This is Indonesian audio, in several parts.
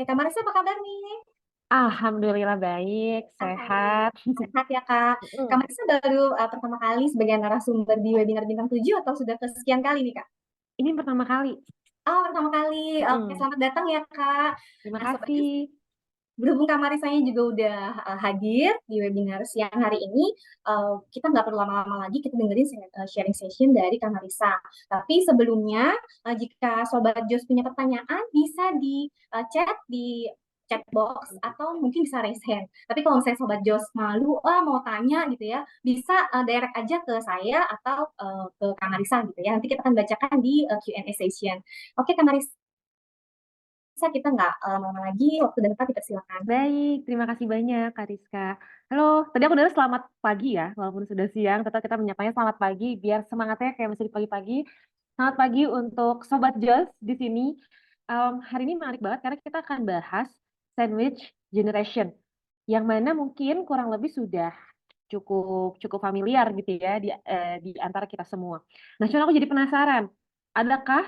Kak Marisa apa kabar nih? Alhamdulillah baik, Alhamdulillah sehat. sehat ya Kak. Kak Mm. Marisa baru pertama kali sebagai narasumber di webinar Bintang 7 atau sudah kesekian kali nih Kak? Ini pertama kali. Oh, pertama kali. Oke, Mm. selamat datang ya Kak. Terima Nah, Sobat Jus, kasih. berhubung Kak Marisanya juga udah hadir di webinar siang hari ini, kita nggak perlu lama-lama lagi, kita dengerin sharing session dari Kak Marisa. Tapi sebelumnya, jika Sobat Jos punya pertanyaan, bisa di chat di chat box atau mungkin bisa raise hand. Tapi kalau misalnya Sobat Jos malu, mau tanya gitu ya, bisa direct aja ke saya atau ke Kak Marisa gitu ya. Nanti kita akan bacakan di Q&A session. Oke, Kak Marisa, kita nggak lama-lama lagi, waktu dan tempat dipersilakan. Baik, terima kasih banyak Kak Rizka. Halo, tadi aku dengar selamat pagi ya, walaupun sudah siang, tetap kita menyapanya selamat pagi, biar semangatnya kayak masih di pagi-pagi. Selamat pagi untuk Sobat Jos di sini. Hari ini menarik banget karena kita akan bahas sandwich generation, yang mana mungkin kurang lebih sudah cukup cukup familiar gitu ya di antara kita semua. Nah, cuman aku jadi penasaran, adakah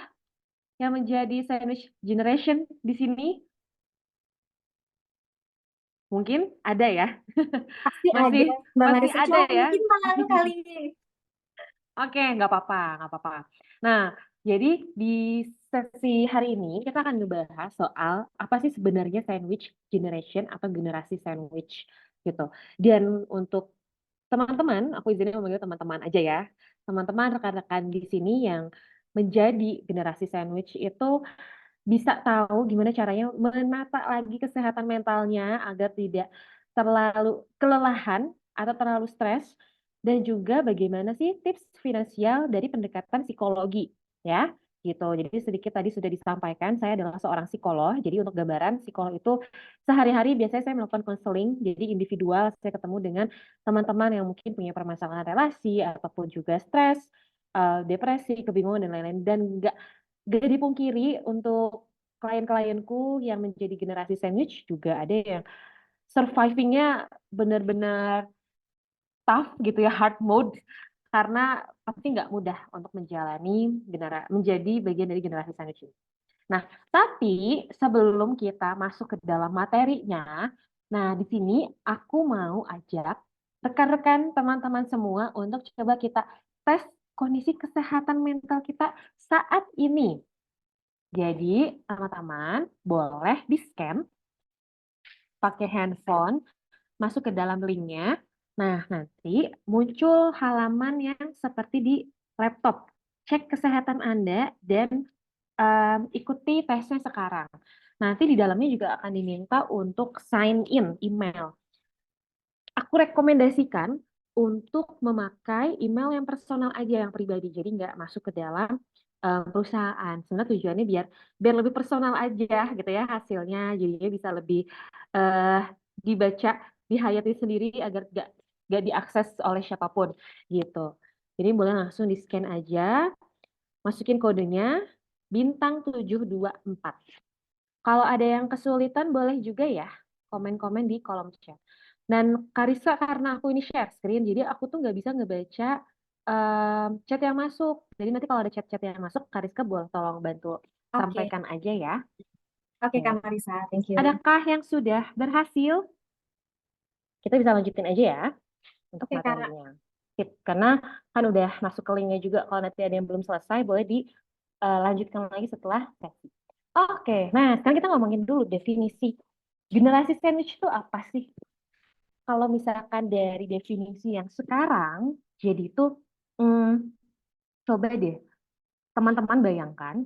yang menjadi sandwich generation di sini? Mungkin ada ya, Pasti masih ada, Mbak masih Marisa. ada Cuma ya. mungkin malu kali. Oke, nggak apa-apa, nggak apa-apa. Nah, jadi di sesi hari ini kita akan ngebahas soal apa sih sebenarnya sandwich generation atau generasi sandwich gitu. Dan untuk teman-teman, aku izinin memanggil teman-teman aja ya. Teman-teman, rekan-rekan di sini yang menjadi generasi sandwich itu bisa tahu gimana caranya menata lagi kesehatan mentalnya agar tidak terlalu kelelahan atau terlalu stres, dan juga bagaimana sih tips finansial dari pendekatan psikologi ya gitu. Jadi sedikit tadi sudah disampaikan, saya adalah seorang psikolog. Jadi untuk gambaran, psikolog itu sehari-hari biasanya saya melakukan konseling, jadi individual, saya ketemu dengan teman-teman yang mungkin punya permasalahan relasi ataupun juga stres, depresi, kebingungan dan lain-lain. Dan gak dipungkiri untuk klien-klienku yang menjadi generasi sandwich juga ada yang survivingnya benar-benar tough gitu ya, hard mode, karena pasti nggak mudah untuk menjadi bagian dari generasi sandwich ini. Nah, tapi sebelum kita masuk ke dalam materinya, nah di sini aku mau ajak rekan-rekan teman-teman semua untuk coba kita tes kondisi kesehatan mental kita saat ini. Jadi, teman-teman boleh di-scan pakai handphone, masuk ke dalam linknya. Nah, nanti muncul halaman yang seperti di laptop. Cek kesehatan Anda dan ikuti tesnya sekarang. Nanti di dalamnya juga akan diminta untuk sign in email. Aku rekomendasikan untuk memakai email yang personal aja, yang pribadi. Jadi nggak masuk ke dalam perusahaan. Sebenarnya tujuannya biar biar lebih personal aja gitu ya hasilnya. Jadinya bisa lebih eh, dibaca, dihayati sendiri agar nggak diakses oleh siapapun gitu. Jadi boleh langsung di scan aja, masukin kodenya bintang 724. Kalau ada yang kesulitan boleh juga ya komen-komen di kolom chat. Dan Karisa, karena aku ini share screen, jadi aku tuh nggak bisa ngebaca chat yang masuk. Jadi nanti kalau ada chat-chat yang masuk, Kariska boleh tolong bantu Oke, sampaikan aja ya. oke Kak Oke. Marisa, thank you. Adakah yang sudah berhasil? Kita bisa lanjutin aja ya untuk Oke Kak, materinya. Sip. Karena kan udah masuk ke linknya juga. Kalau nanti ada yang belum selesai, boleh dilanjutkan lagi setelah sesi. Oke, nah sekarang kita ngomongin dulu definisi generasi sandwich itu apa sih? Kalau misalkan dari definisi yang sekarang, jadi itu hmm, coba deh teman-teman bayangkan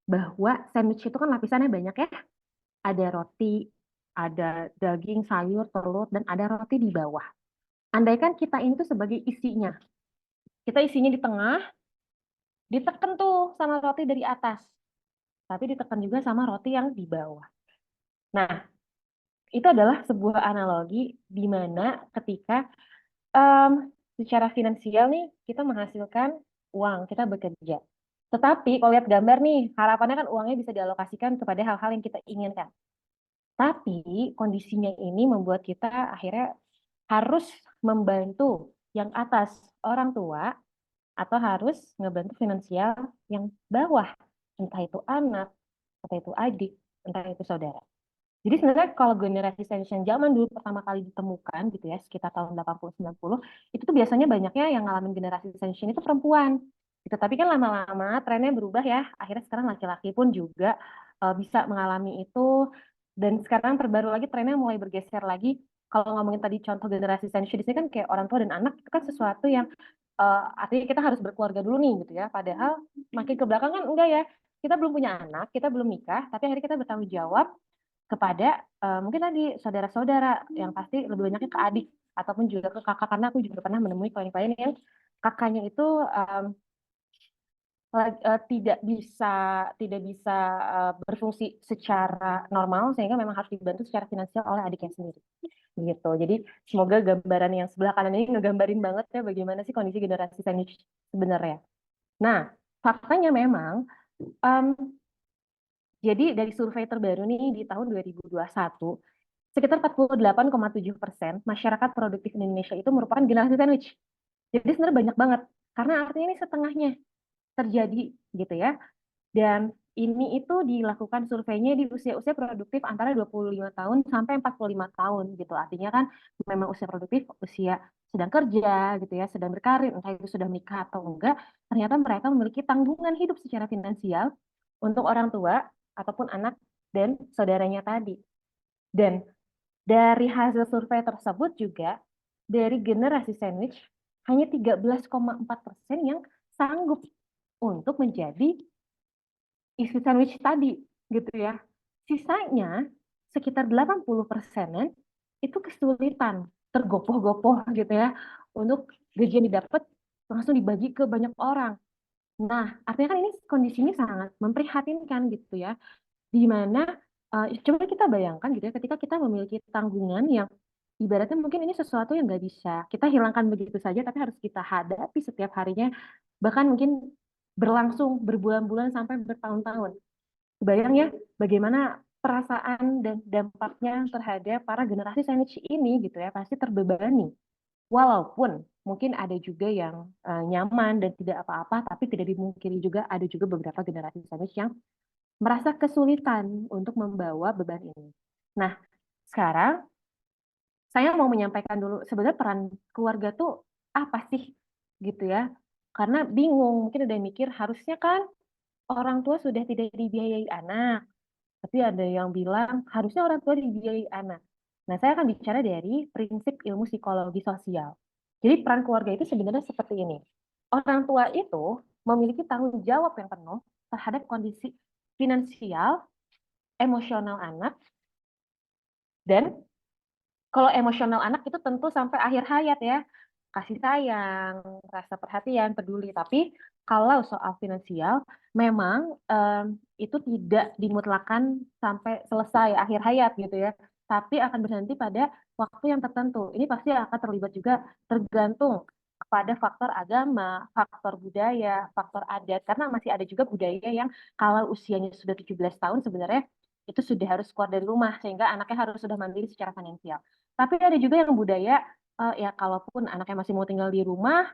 bahwa sandwich itu kan lapisannya banyak ya. Ada roti, ada daging, sayur, telur, dan ada roti di bawah. Andaikan kita ini tuh sebagai isinya. Kita isinya di tengah, ditekan tuh sama roti dari atas. Tapi ditekan juga sama roti yang di bawah. Nah, itu adalah sebuah analogi di mana ketika em, secara finansial nih kita menghasilkan uang, kita bekerja. Tetapi kalau lihat gambar nih, harapannya kan uangnya bisa dialokasikan kepada hal-hal yang kita inginkan. Tapi kondisinya ini membuat kita akhirnya harus membantu yang atas, orang tua, atau harus ngebantu finansial yang bawah, entah itu anak, entah itu adik, entah itu saudara. Jadi sebenarnya kalau generasi sandwich yang zaman dulu pertama kali ditemukan gitu ya, sekitar tahun 80-90, itu tuh biasanya banyaknya yang ngalamin generasi sandwich itu perempuan. Gitu. Tapi kan lama-lama trennya berubah ya. Akhirnya sekarang laki-laki pun juga bisa mengalami itu. Dan sekarang terbaru lagi trennya mulai bergeser lagi. Kalau ngomongin tadi contoh generasi sandwich di sini kan kayak orang tua dan anak itu kan sesuatu yang artinya kita harus berkeluarga dulu nih gitu ya. Padahal makin ke belakang kan enggak ya. Kita belum punya anak, kita belum nikah, tapi akhirnya kita bertanggung jawab kepada mungkin tadi saudara-saudara yang pasti lebih banyaknya ke adik ataupun juga ke kakak karena aku juga pernah menemui klien-klien yang kakaknya itu tidak bisa berfungsi secara normal sehingga memang harus dibantu secara finansial oleh adiknya sendiri gitu. Jadi semoga gambaran yang sebelah kanan ini ngegambarin banget ya bagaimana sih kondisi generasi sandwich sebenarnya. Nah, faktanya memang um, jadi dari survei terbaru nih di tahun 2021 sekitar 48,7% masyarakat produktif Indonesia itu merupakan generasi sandwich. Jadi sebenarnya banyak banget karena artinya ini setengahnya terjadi gitu ya. Dan ini itu dilakukan surveinya di usia-usia produktif antara 25 tahun sampai 45 tahun gitu. Artinya kan memang usia produktif, usia sedang kerja gitu ya, sedang berkarir, entah itu sudah menikah atau enggak, ternyata mereka memiliki tanggungan hidup secara finansial untuk orang tua ataupun anak dan saudaranya tadi. Dan dari hasil survei tersebut juga, dari generasi sandwich, hanya 13,4% yang sanggup untuk menjadi isi sandwich tadi gitu ya. Sisanya sekitar 80%-an itu kesulitan, tergopoh-gopoh gitu ya untuk gaji yang didapat langsung dibagi ke banyak orang. Nah, artinya kan ini kondisi ini sangat memprihatinkan gitu ya. Di mana coba kita bayangkan gitu ya ketika kita memiliki tanggungan yang ibaratnya mungkin ini sesuatu yang nggak bisa kita hilangkan begitu saja tapi harus kita hadapi setiap harinya bahkan mungkin berlangsung berbulan-bulan sampai bertahun-tahun. Bayang ya bagaimana perasaan dan dampaknya terhadap para generasi sandwich ini gitu ya pasti terbebani. Walaupun mungkin ada juga yang nyaman dan tidak apa-apa, tapi tidak dimungkiri juga ada juga beberapa generasi sandwich yang merasa kesulitan untuk membawa beban ini. Nah, sekarang saya mau menyampaikan dulu sebenarnya peran keluarga tuh apa sih gitu ya. Karena bingung, mungkin ada yang mikir harusnya kan orang tua sudah tidak dibiayai anak. Tapi ada yang bilang harusnya orang tua dibiayai anak. Nah, saya akan bicara dari prinsip ilmu psikologi sosial. Jadi peran keluarga itu sebenarnya seperti ini. Orang tua itu memiliki tanggung jawab yang penuh terhadap kondisi finansial, emosional anak, dan kalau emosional anak itu tentu sampai akhir hayat ya. Kasih sayang, rasa perhatian, peduli. Tapi kalau soal finansial, memang itu tidak dimutlakan sampai selesai akhir hayat gitu ya. Tapi akan berhenti pada waktu yang tertentu. Ini pasti akan terlibat juga tergantung kepada faktor agama, faktor budaya, faktor adat. Karena masih ada juga budaya yang kalau usianya sudah 17 tahun sebenarnya itu sudah harus keluar dari rumah sehingga anaknya harus sudah mandiri secara finansial. Tapi ada juga yang budaya ya kalaupun anaknya masih mau tinggal di rumah,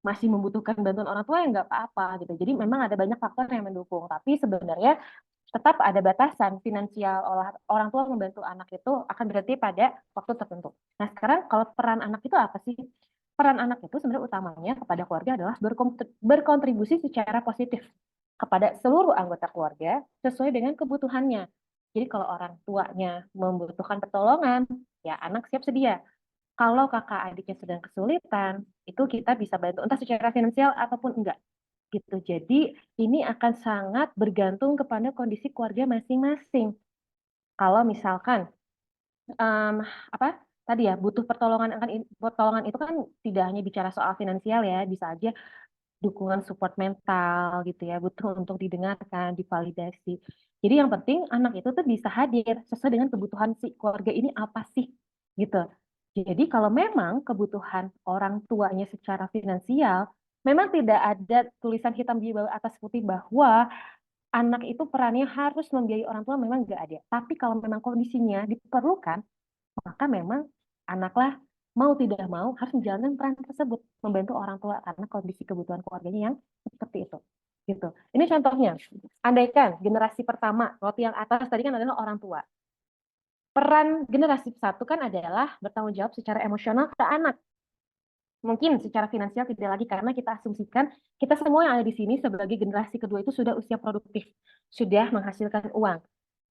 masih membutuhkan bantuan orang tua ya nggak apa-apa gitu. Jadi memang ada banyak faktor yang mendukung. Tapi sebenarnya tetap ada batasan finansial orang tua membantu anak itu akan berhenti pada waktu tertentu. Nah sekarang kalau peran anak itu apa sih? Peran anak itu sebenarnya utamanya kepada keluarga adalah berkontribusi secara positif kepada seluruh anggota keluarga sesuai dengan kebutuhannya. Jadi kalau orang tuanya membutuhkan pertolongan, ya anak siap sedia. Kalau kakak adiknya sedang kesulitan, itu kita bisa bantu entah secara finansial ataupun enggak gitu. Jadi ini akan sangat bergantung kepada kondisi keluarga masing-masing. Kalau misalkan em, apa tadi ya butuh pertolongan itu kan tidak hanya bicara soal finansial ya, bisa aja dukungan support mental gitu ya, butuh untuk didengarkan, divalidasi. Jadi yang penting anak itu tuh bisa hadir sesuai dengan kebutuhan si keluarga ini apa sih gitu. Jadi kalau memang kebutuhan orang tuanya secara finansial, memang tidak ada tulisan hitam di bawah atas putih bahwa anak itu perannya harus membiayai orang tua memang nggak ada. Tapi kalau memang kondisinya diperlukan, maka memang anaklah mau tidak mau harus menjalankan peran tersebut membantu orang tua karena kondisi kebutuhan keluarganya yang seperti itu gitu. Ini contohnya andaikan generasi pertama roti yang atas tadi kan adalah orang tua peran generasi satu kan adalah bertanggung jawab secara emosional ke anak. Mungkin secara finansial tidak lagi karena kita asumsikan kita semua yang ada di sini sebagai generasi kedua itu sudah usia produktif, sudah menghasilkan uang.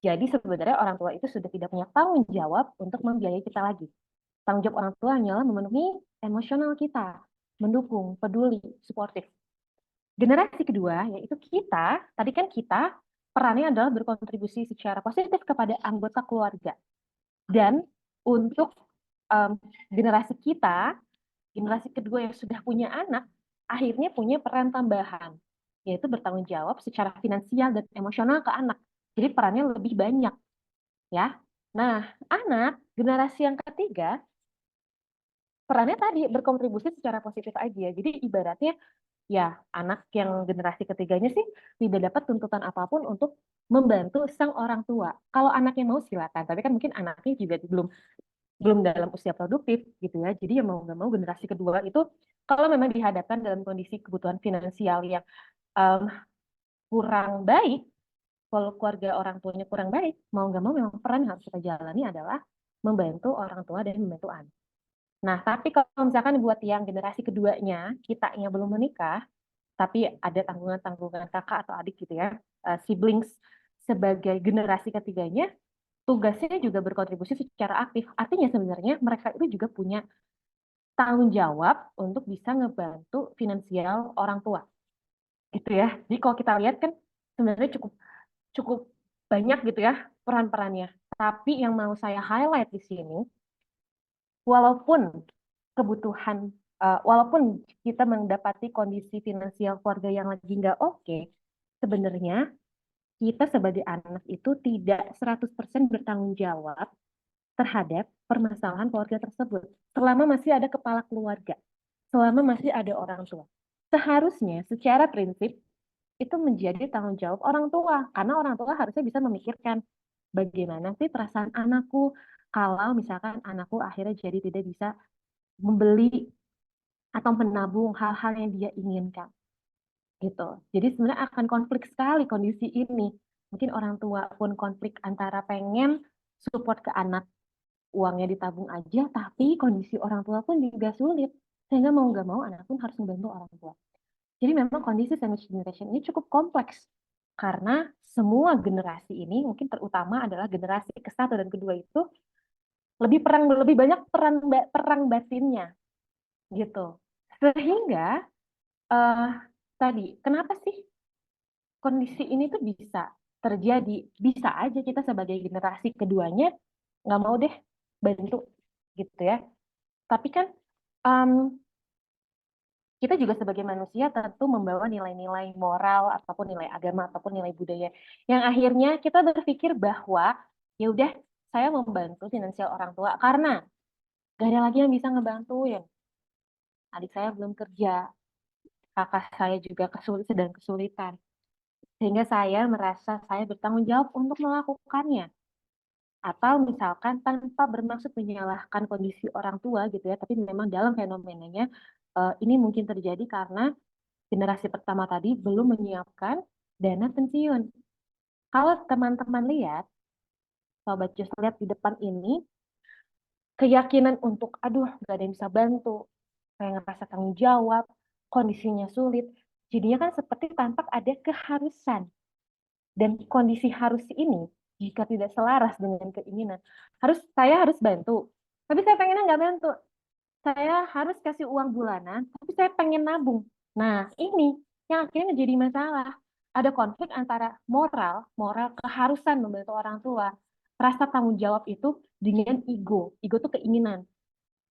Jadi sebenarnya orang tua itu sudah tidak punya tanggung jawab untuk membiayai kita lagi. Tanggung jawab orang tua hanyalah memenuhi emosional kita, mendukung, peduli, suportif. Generasi kedua yaitu kita, tadi kan kita perannya adalah berkontribusi secara positif kepada anggota keluarga. Dan untuk generasi kita, generasi kedua yang sudah punya anak, akhirnya punya peran tambahan, yaitu bertanggung jawab secara finansial dan emosional ke anak. Jadi perannya lebih banyak, ya. Nah, anak generasi yang ketiga, perannya tadi berkontribusi secara positif aja. Jadi ibaratnya, ya anak yang generasi ketiganya sih tidak dapat tuntutan apapun untuk membantu sang orang tua. Kalau anaknya mau silakan, tapi kan mungkin anaknya juga belum belum dalam usia produktif gitu ya. Jadi ya mau nggak mau generasi kedua itu kalau memang dihadapkan dalam kondisi kebutuhan finansial yang um, kurang baik, kalau keluarga orang tuanya kurang baik, mau nggak mau memang peran yang harus kita jalani adalah membantu orang tua dan membantu anak. Nah, tapi kalau misalkan buat yang generasi keduanya, kitanya belum menikah, tapi ada tanggungan-tanggungan kakak atau adik gitu ya, siblings sebagai generasi ketiganya, tugasnya juga berkontribusi secara aktif. Artinya sebenarnya mereka itu juga punya tanggung jawab untuk bisa ngebantu finansial orang tua. Gitu ya. Jadi kalau kita lihat kan sebenarnya cukup cukup banyak gitu ya peran-perannya. Tapi yang mau saya highlight di sini, walaupun kebutuhan, walaupun kita mendapati kondisi finansial keluarga yang lagi nggak oke, sebenarnya kita sebagai anak itu tidak 100% bertanggung jawab terhadap permasalahan keluarga tersebut. Selama masih ada kepala keluarga, selama masih ada orang tua. Seharusnya secara prinsip itu menjadi tanggung jawab orang tua, karena orang tua harusnya bisa memikirkan bagaimana sih perasaan anakku kalau misalkan anakku akhirnya jadi tidak bisa membeli atau menabung hal-hal yang dia inginkan gitu. Jadi sebenarnya akan konflik sekali kondisi ini. Mungkin orang tua pun konflik antara pengen support ke anak, uangnya ditabung aja, tapi kondisi orang tua pun juga sulit. Sehingga mau nggak mau anak pun harus membantu orang tua. Jadi memang kondisi sandwich generation ini cukup kompleks. Karena semua generasi ini, mungkin terutama adalah generasi ke-1 dan kedua itu, lebih banyak perang batinnya gitu. Sehingga eh, tadi, kenapa sih kondisi ini tuh bisa terjadi? Bisa aja kita sebagai generasi keduanya nggak mau deh bantu gitu ya. Tapi kan em, kita juga sebagai manusia tentu membawa nilai-nilai moral ataupun nilai agama ataupun nilai budaya yang akhirnya kita berpikir bahwa ya udah saya membantu finansial orang tua karena gak ada lagi yang bisa ngebantuin. Adik saya belum kerja, kakak saya juga sedang kesulitan. Sehingga saya merasa saya bertanggung jawab untuk melakukannya. Atau misalkan tanpa bermaksud menyalahkan kondisi orang tua gitu ya, tapi memang dalam fenomenanya ini mungkin terjadi karena generasi pertama tadi belum menyiapkan dana pensiun. Kalau teman-teman lihat, Sobat Just lihat di depan ini, keyakinan untuk, aduh, gak ada yang bisa bantu, kayak ngerasa tanggung jawab, kondisinya sulit, jadinya kan seperti tampak ada keharusan. Dan kondisi harus ini, jika tidak selaras dengan keinginan, saya harus bantu, tapi saya pengennya nggak bantu. Saya harus kasih uang bulanan, tapi saya pengen nabung. Nah, ini yang akhirnya menjadi masalah. Ada konflik antara moral keharusan membantu orang tua, rasa tanggung jawab itu dengan ego. Ego itu keinginan,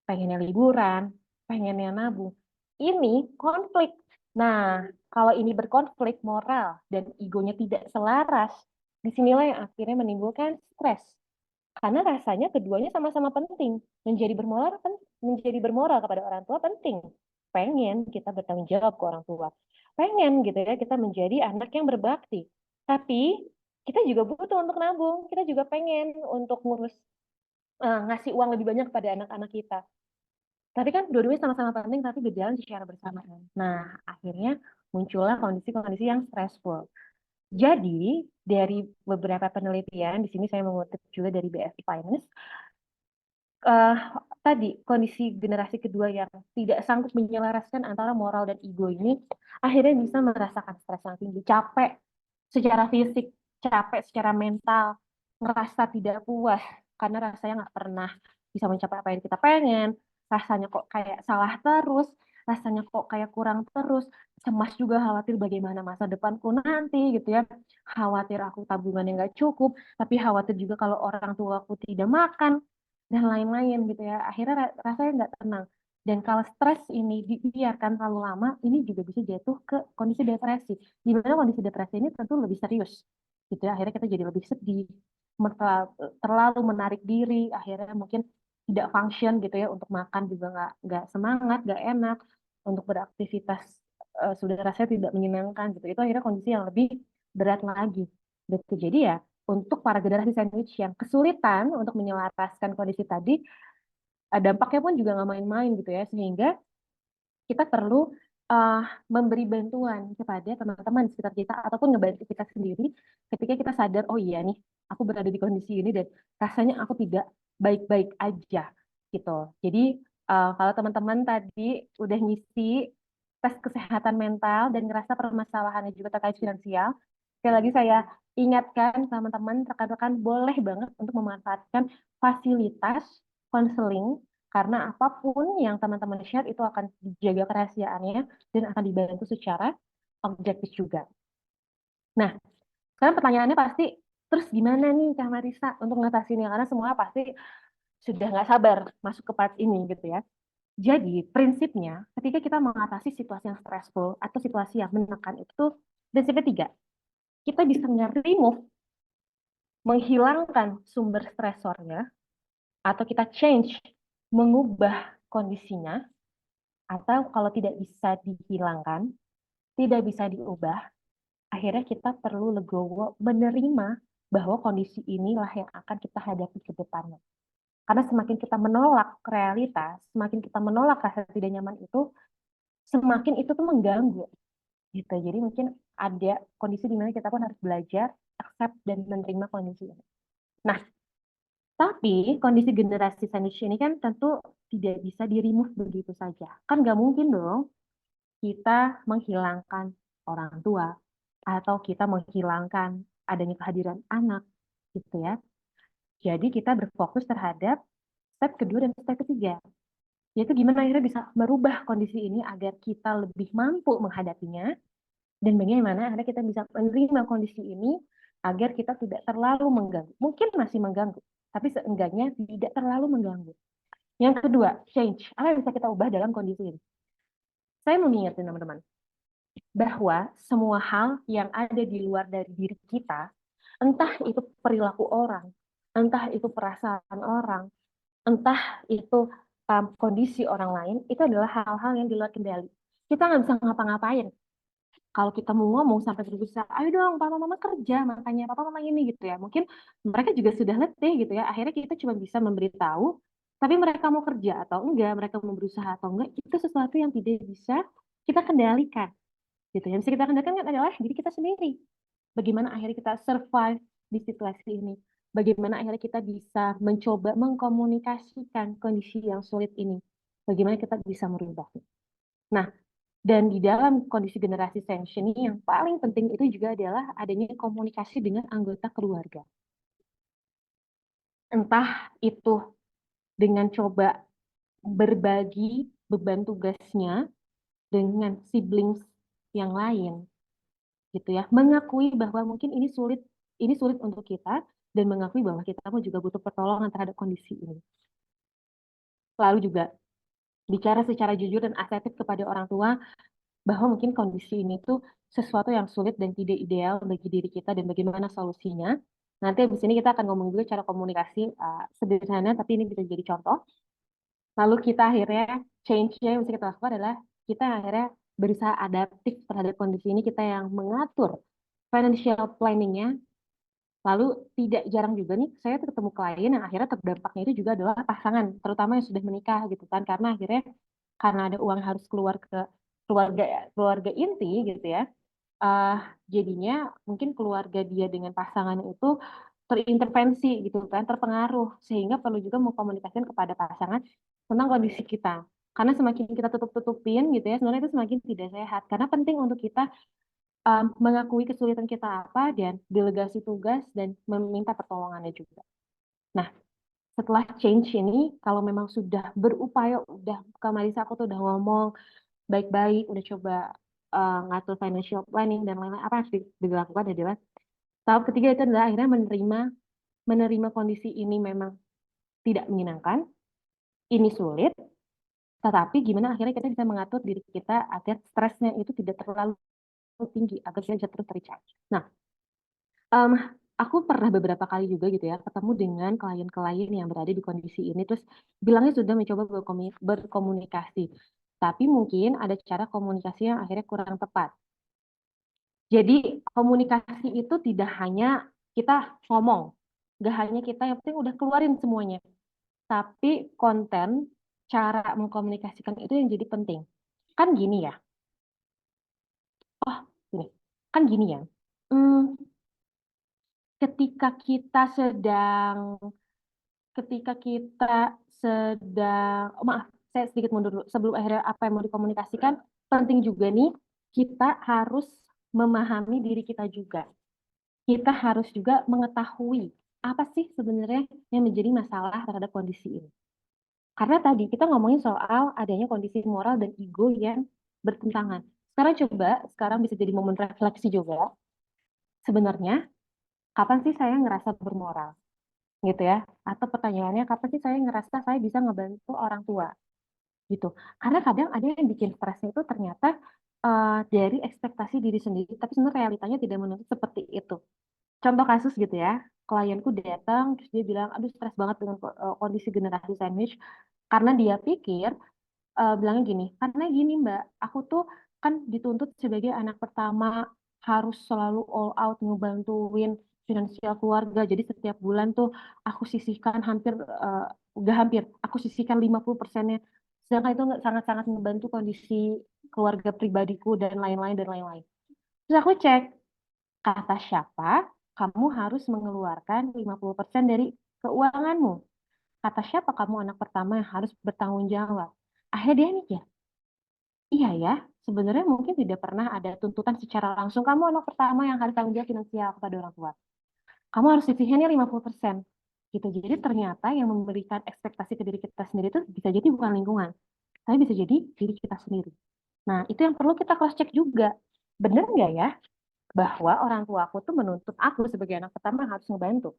pengennya liburan, pengennya nabung. Ini konflik. Nah, kalau ini berkonflik moral dan egonya tidak selaras, disinilah yang akhirnya menimbulkan stres. Karena rasanya keduanya sama-sama penting. Menjadi bermoral kepada orang tua penting. Pengen kita bertanggung jawab ke orang tua. Pengen gitu ya kita menjadi anak yang berbakti. Tapi kita juga butuh untuk nabung. Kita juga pengen untuk ngasih uang lebih banyak pada anak-anak kita. Tapi kan dua-duanya sama-sama penting tapi berjalan secara bersamaan. Nah, akhirnya muncullah kondisi-kondisi yang stressful. Jadi dari beberapa penelitian, di sini saya mengutip juga dari BSI Finance, eh, tadi kondisi generasi kedua yang tidak sanggup menyelaraskan antara moral dan ego ini akhirnya bisa merasakan stres yang tinggi, capek secara fisik, capek secara mental, ngerasa tidak puas karena rasanya nggak pernah bisa mencapai apa yang kita pengen, rasanya kok kayak salah terus, rasanya kok kayak kurang terus, cemas juga khawatir bagaimana masa depanku nanti gitu ya, khawatir aku tabungannya nggak cukup, tapi khawatir juga kalau orang tua aku tidak makan dan lain-lain gitu ya. Akhirnya rasanya nggak tenang. Dan kalau stres ini dibiarkan terlalu lama, ini juga bisa jatuh ke kondisi depresi. Di mana kondisi depresi ini tentu lebih serius, gitu ya. Akhirnya kita jadi lebih sedih, terlalu menarik diri, akhirnya mungkin tidak function gitu ya, untuk makan juga nggak semangat, nggak enak, untuk beraktivitas sudah rasanya tidak menyenangkan gitu. Itu akhirnya kondisi yang lebih berat lagi. Gitu. Jadi ya untuk para generasi sandwich yang kesulitan untuk menyelaraskan kondisi tadi, dampaknya pun juga nggak main-main gitu ya, sehingga kita perlu uh, memberi bantuan kepada teman-teman di sekitar kita ataupun ngebantu kita sendiri ketika kita sadar, oh iya nih, aku berada di kondisi ini dan rasanya aku tidak baik-baik aja gitu. Jadi kalau teman-teman tadi udah ngisi tes kesehatan mental dan ngerasa permasalahannya juga terkait finansial, sekali lagi saya ingatkan teman-teman, rekan-rekan boleh banget untuk memanfaatkan fasilitas konseling karena apapun yang teman-teman share itu akan dijaga kerahasiaannya dan akan dibantu secara objektif juga. Nah, sekarang pertanyaannya pasti, terus gimana nih Kak Marisa untuk ngatasinnya? Karena semua pasti sudah nggak sabar masuk ke part ini gitu ya. Jadi, prinsipnya ketika kita mengatasi situasi yang stressful atau situasi yang menekan itu, prinsipnya tiga. Kita bisa nge-remove, menghilangkan sumber stresornya, atau kita change, mengubah kondisinya, atau kalau tidak bisa dihilangkan, tidak bisa diubah, akhirnya kita perlu legowo menerima bahwa kondisi inilah yang akan kita hadapi ke depannya. Karena semakin kita menolak realitas, semakin kita menolak rasa tidak nyaman itu, semakin itu tuh mengganggu. Gitu. Jadi mungkin ada kondisi di mana kita pun harus belajar, accept, dan menerima kondisi ini. Nah, tapi kondisi generasi sandwich ini kan tentu tidak bisa di-remove begitu saja. Kan nggak mungkin dong kita menghilangkan orang tua atau kita menghilangkan adanya kehadiran anak gitu ya. Jadi kita berfokus terhadap step kedua dan step ketiga. Yaitu gimana akhirnya bisa merubah kondisi ini agar kita lebih mampu menghadapinya dan bagaimana akhirnya kita bisa menerima kondisi ini agar kita tidak terlalu mengganggu. Mungkin masih mengganggu, tapi seenggaknya tidak terlalu mengganggu. Yang kedua, change. Apa yang bisa kita ubah dalam kondisi ini? Saya mau mengingatkan teman-teman, bahwa semua hal yang ada di luar dari diri kita, entah itu perilaku orang, entah itu perasaan orang, entah itu kondisi orang lain, itu adalah hal-hal yang di luar kendali. Kita nggak bisa ngapa-ngapain. Kalau kita mau ngomong sampai berusaha, ayo dong papa mama kerja, makanya papa mama ini gitu ya. Mungkin mereka juga sudah letih gitu ya. Akhirnya kita cuma bisa memberitahu, tapi mereka mau kerja atau enggak, mereka mau berusaha atau enggak, itu sesuatu yang tidak bisa kita kendalikan gitu. Yang bisa kita kendalikan kan adalah diri kita sendiri. Bagaimana akhirnya kita survive di situasi ini. Bagaimana akhirnya kita bisa mencoba mengkomunikasikan kondisi yang sulit ini. Bagaimana kita bisa merubahnya. Nah, dan di dalam kondisi generasi tension ini yang paling penting itu juga adalah adanya komunikasi dengan anggota keluarga. Entah itu dengan coba berbagi beban tugasnya dengan siblings yang lain gitu ya, mengakui bahwa mungkin ini sulit untuk kita dan mengakui bahwa kita pun juga butuh pertolongan terhadap kondisi ini. Lalu juga bicara secara jujur dan asertif kepada orang tua bahwa mungkin kondisi ini tuh sesuatu yang sulit dan tidak ideal bagi diri kita dan bagaimana solusinya. Nanti habis ini kita akan ngomong juga cara komunikasi sederhana tapi ini bisa jadi contoh. Lalu kita akhirnya change-nya yang bisa kita lakukan adalah kita akhirnya berusaha adaptif terhadap kondisi ini, kita yang mengatur financial planning-nya. Lalu tidak jarang juga nih saya tuh ketemu klien yang akhirnya terdampaknya itu juga adalah pasangan, terutama yang sudah menikah gitu kan, karena akhirnya karena ada uang harus keluar ke keluarga keluarga inti gitu ya. eh, jadinya mungkin keluarga dia dengan pasangan itu terintervensi gitu kan, terpengaruh sehingga perlu juga mengkomunikasikan kepada pasangan tentang kondisi kita. Karena semakin kita tutup-tutupin gitu ya, sebenarnya itu semakin tidak sehat. Karena penting untuk kita mengakui kesulitan kita apa dan delegasi tugas dan meminta pertolongannya juga. Nah, setelah change ini, kalau memang sudah berupaya, udah Kak Marisa aku tuh udah ngomong baik-baik, udah coba ngatur financial planning dan lain-lain, apa yang harus dilakukan adalah tahap ketiga itu adalah akhirnya menerima kondisi ini memang tidak menyenangkan, ini sulit, tetapi gimana akhirnya kita bisa mengatur diri kita agar stresnya itu tidak terlalu tinggi, agar kita bisa terus tercharge. Nah, em, aku pernah beberapa kali juga gitu ya ketemu dengan klien-klien yang berada di kondisi ini, terus bilangnya sudah mencoba berkomunikasi, tapi mungkin ada cara komunikasi yang akhirnya kurang tepat. Jadi komunikasi itu tidak hanya kita ngomong, nggak hanya kita yang penting udah keluarin semuanya, tapi konten, cara mengkomunikasikan itu yang jadi penting. Kan gini ya, oh gini, kan gini ya, hmm, ketika kita sedang, ketika kita sedang, oh maaf, saya sedikit mundur dulu, sebelum akhirnya apa yang mau dikomunikasikan, penting juga nih, kita harus memahami diri kita juga. Kita harus juga mengetahui apa sih sebenarnya yang menjadi masalah terhadap kondisi ini. Karena tadi kita ngomongin soal adanya kondisi moral dan ego yang bertentangan. Sekarang bisa jadi momen refleksi juga. Sebenarnya, kapan sih saya ngerasa bermoral? Gitu ya. Atau pertanyaannya, kapan sih saya ngerasa saya bisa ngebantu orang tua? Gitu. Karena kadang ada yang bikin stresnya itu ternyata dari ekspektasi diri sendiri, tapi sebenarnya realitanya tidak menuntut seperti itu. Contoh kasus gitu ya, klienku datang terus dia bilang, aduh stres banget dengan kondisi generasi sandwich, karena dia pikir bilangnya gini, karena gini Mbak, aku tuh kan dituntut sebagai anak pertama harus selalu all out ngebantuin finansial keluarga. Jadi setiap bulan tuh aku sisihkan hampir, udah hampir, aku sisihkan 50%-nya. Sedangkan itu sangat-sangat membantu kondisi keluarga pribadiku dan lain-lain dan lain-lain. Terus aku cek, kata siapa kamu harus mengeluarkan 50% dari keuanganmu? Kata siapa kamu anak pertama yang harus bertanggung jawab? Akhirnya dia mikir, iya ya, sebenarnya mungkin tidak pernah ada tuntutan secara langsung kamu anak pertama yang harus tanggung jawab finansial kepada orang tua. Kamu harus sisihnya 50%. Gitu. Jadi ternyata yang memberikan ekspektasi ke diri kita sendiri itu bisa jadi bukan lingkungan, tapi bisa jadi diri kita sendiri. Nah, itu yang perlu kita cross check juga. Bener nggak ya bahwa orang tua aku tuh menuntut aku sebagai anak pertama harus ngebantu.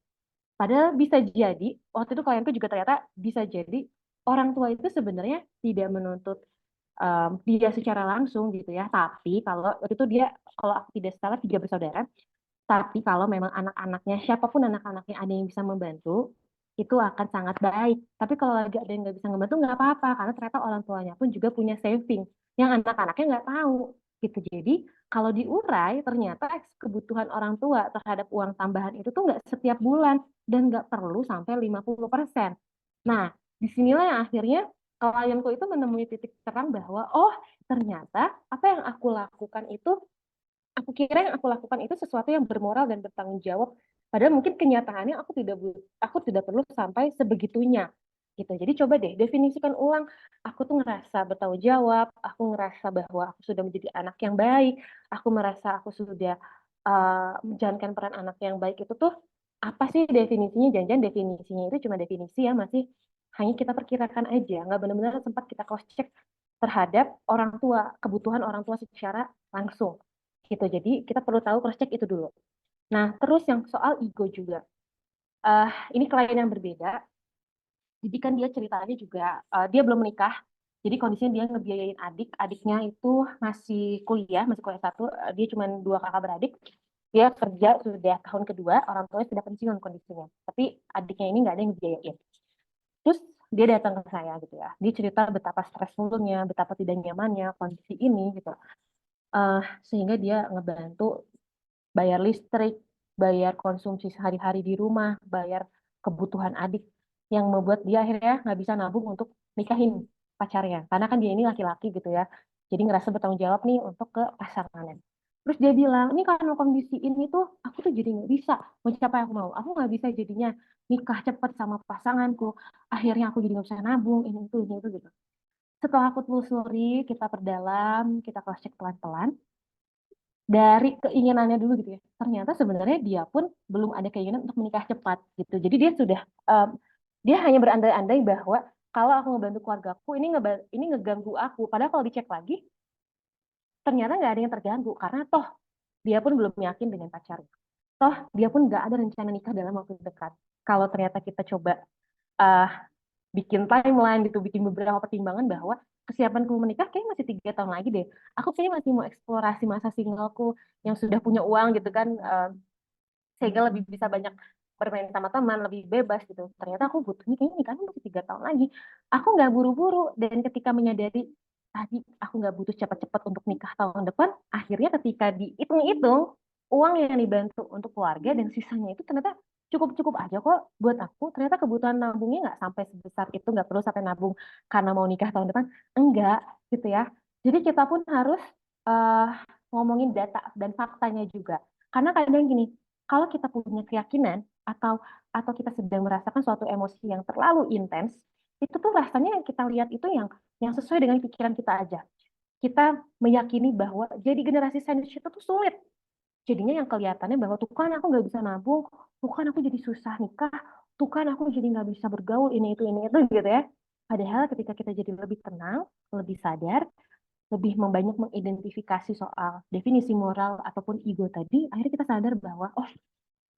Padahal bisa jadi, waktu itu klienku juga ternyata bisa jadi orang tua itu sebenarnya tidak menuntut dia secara langsung gitu ya. Tapi kalau waktu itu dia, kalau aku tidak salah, tiga bersaudara. Tapi kalau memang anak-anaknya, siapapun anak-anaknya ada yang bisa membantu, itu akan sangat baik. Tapi kalau lagi ada yang nggak bisa membantu, nggak apa-apa. Karena ternyata orang tuanya pun juga punya saving. Yang anak-anaknya nggak tahu. Gitu. Jadi kalau diurai, ternyata kebutuhan orang tua terhadap uang tambahan itu tuh nggak setiap bulan. Dan nggak perlu sampai 50%. Nah, disinilah yang akhirnya klienku itu menemui titik terang bahwa, oh ternyata apa yang aku lakukan itu, aku kira yang aku lakukan itu sesuatu yang bermoral dan bertanggung jawab. Padahal mungkin kenyataannya aku tidak perlu sampai sebegitunya. Gitu. Jadi coba deh definisikan ulang. Aku tuh ngerasa bertanggung jawab, aku ngerasa bahwa aku sudah menjadi anak yang baik, aku merasa aku sudah menjalankan peran anak yang baik itu tuh apa sih definisinya? Jangan-jangan definisinya itu cuma definisi ya, masih hanya kita perkirakan aja, nggak benar-benar sempat kita cross check terhadap orang tua, kebutuhan orang tua secara langsung gitu. Jadi kita perlu tahu cross check itu dulu. Nah, terus yang soal ego juga. Ini klien yang berbeda. Jadi kan dia ceritanya juga dia belum menikah. Jadi kondisinya dia ngebiayain adik. Adiknya itu masih kuliah satu. Dia cuma dua kakak beradik. Dia kerja sudah tahun kedua, orang tuanya sudah pensiun kondisinya. Tapi adiknya ini nggak ada yang ngebiayain. Terus dia datang ke saya gitu ya. Dia cerita betapa stressfulnya, betapa tidak nyamannya kondisi ini gitu. Sehingga dia ngebantu bayar listrik, bayar konsumsi sehari-hari di rumah, bayar kebutuhan adik, yang membuat dia akhirnya nggak bisa nabung untuk nikahin pacarnya. Karena kan dia ini laki-laki gitu ya. Jadi ngerasa bertanggung jawab nih untuk ke pasangannya. Terus dia bilang, ini karena kondisi ini tuh aku tuh jadi nggak bisa mencapai yang aku mau. Aku nggak bisa jadinya nikah cepat sama pasanganku. Akhirnya aku jadi nggak bisa nabung ini itu gitu. Setelah aku telusuri, kita perdalam, kita cross check pelan-pelan dari keinginannya dulu gitu ya. Ternyata sebenarnya dia pun belum ada keinginan untuk menikah cepat gitu. Jadi dia sudah dia hanya berandai-andai bahwa kalau aku ngebantu keluargaku ini ngeganggu aku. Padahal kalau dicek lagi ternyata nggak ada yang terganggu karena toh dia pun belum yakin dengan pacarnya. Toh dia pun nggak ada rencana nikah dalam waktu dekat. Kalau ternyata kita coba uh, bikin timeline gitu, bikin beberapa pertimbangan bahwa kesiapanku menikah kayak masih 3 tahun lagi deh. Aku kayaknya masih mau eksplorasi masa singleku yang sudah punya uang gitu kan, sehingga lebih bisa banyak bermain sama teman, lebih bebas gitu. Ternyata aku butuh nih kayaknya nikahnya masih 3 tahun lagi. Aku nggak buru-buru dan ketika menyadari tadi aku nggak butuh cepat-cepat untuk nikah tahun depan, akhirnya ketika dihitung-hitung uang yang dibantu untuk keluarga dan sisanya itu ternyata cukup-cukup aja kok buat aku. Ternyata kebutuhan nabungnya nggak sampai sebesar itu, nggak perlu sampai nabung karena mau nikah tahun depan. Enggak gitu ya. Jadi kita pun harus uh, ngomongin data dan faktanya juga. Karena kadang gini, kalau kita punya keyakinan atau kita sedang merasakan suatu emosi yang terlalu intens, itu tuh rasanya yang kita lihat itu yang sesuai dengan pikiran kita aja. Kita meyakini bahwa jadi generasi sandwich itu tuh sulit. Jadinya yang kelihatannya bahwa tuh kan aku nggak bisa nabung, tuh kan aku jadi susah nikah, tuh kan aku jadi nggak bisa bergaul ini itu gitu ya. Padahal ketika kita jadi lebih tenang, lebih sadar, lebih membanyak mengidentifikasi soal definisi moral ataupun ego tadi, akhirnya kita sadar bahwa oh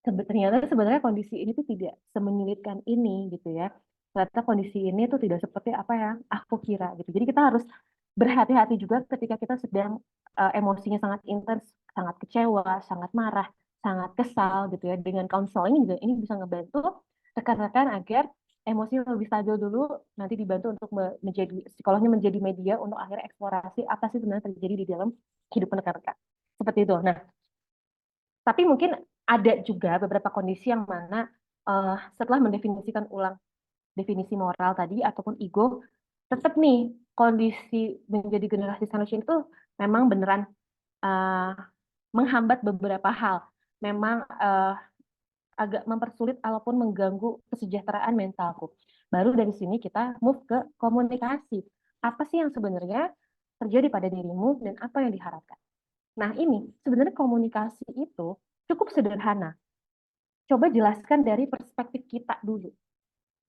ternyata sebenarnya kondisi ini tuh tidak semenyulitkan ini gitu ya. Ternyata kondisi ini tuh tidak seperti apa yang aku kira gitu. Jadi kita harus berhati-hati juga ketika kita sedang emosinya sangat intens, sangat kecewa, sangat marah, sangat kesal gitu ya. Dengan konseling juga ini bisa ngebantu rekan-rekan agar emosi lebih stabil dulu, nanti dibantu untuk menjadi psikolognya menjadi media untuk akhirnya eksplorasi apa sih sebenarnya terjadi di dalam kehidupan rekan-rekan. Seperti itu. Nah, tapi mungkin ada juga beberapa kondisi yang mana setelah mendefinisikan ulang definisi moral tadi ataupun ego, tetap nih kondisi menjadi generasi sandwich itu memang beneran uh, menghambat beberapa hal. Memang agak mempersulit ataupun mengganggu kesejahteraan mentalku. Baru dari sini kita move ke komunikasi. Apa sih yang sebenarnya terjadi pada dirimu dan apa yang diharapkan? Nah, ini sebenarnya komunikasi itu cukup sederhana. Coba jelaskan dari perspektif kita dulu.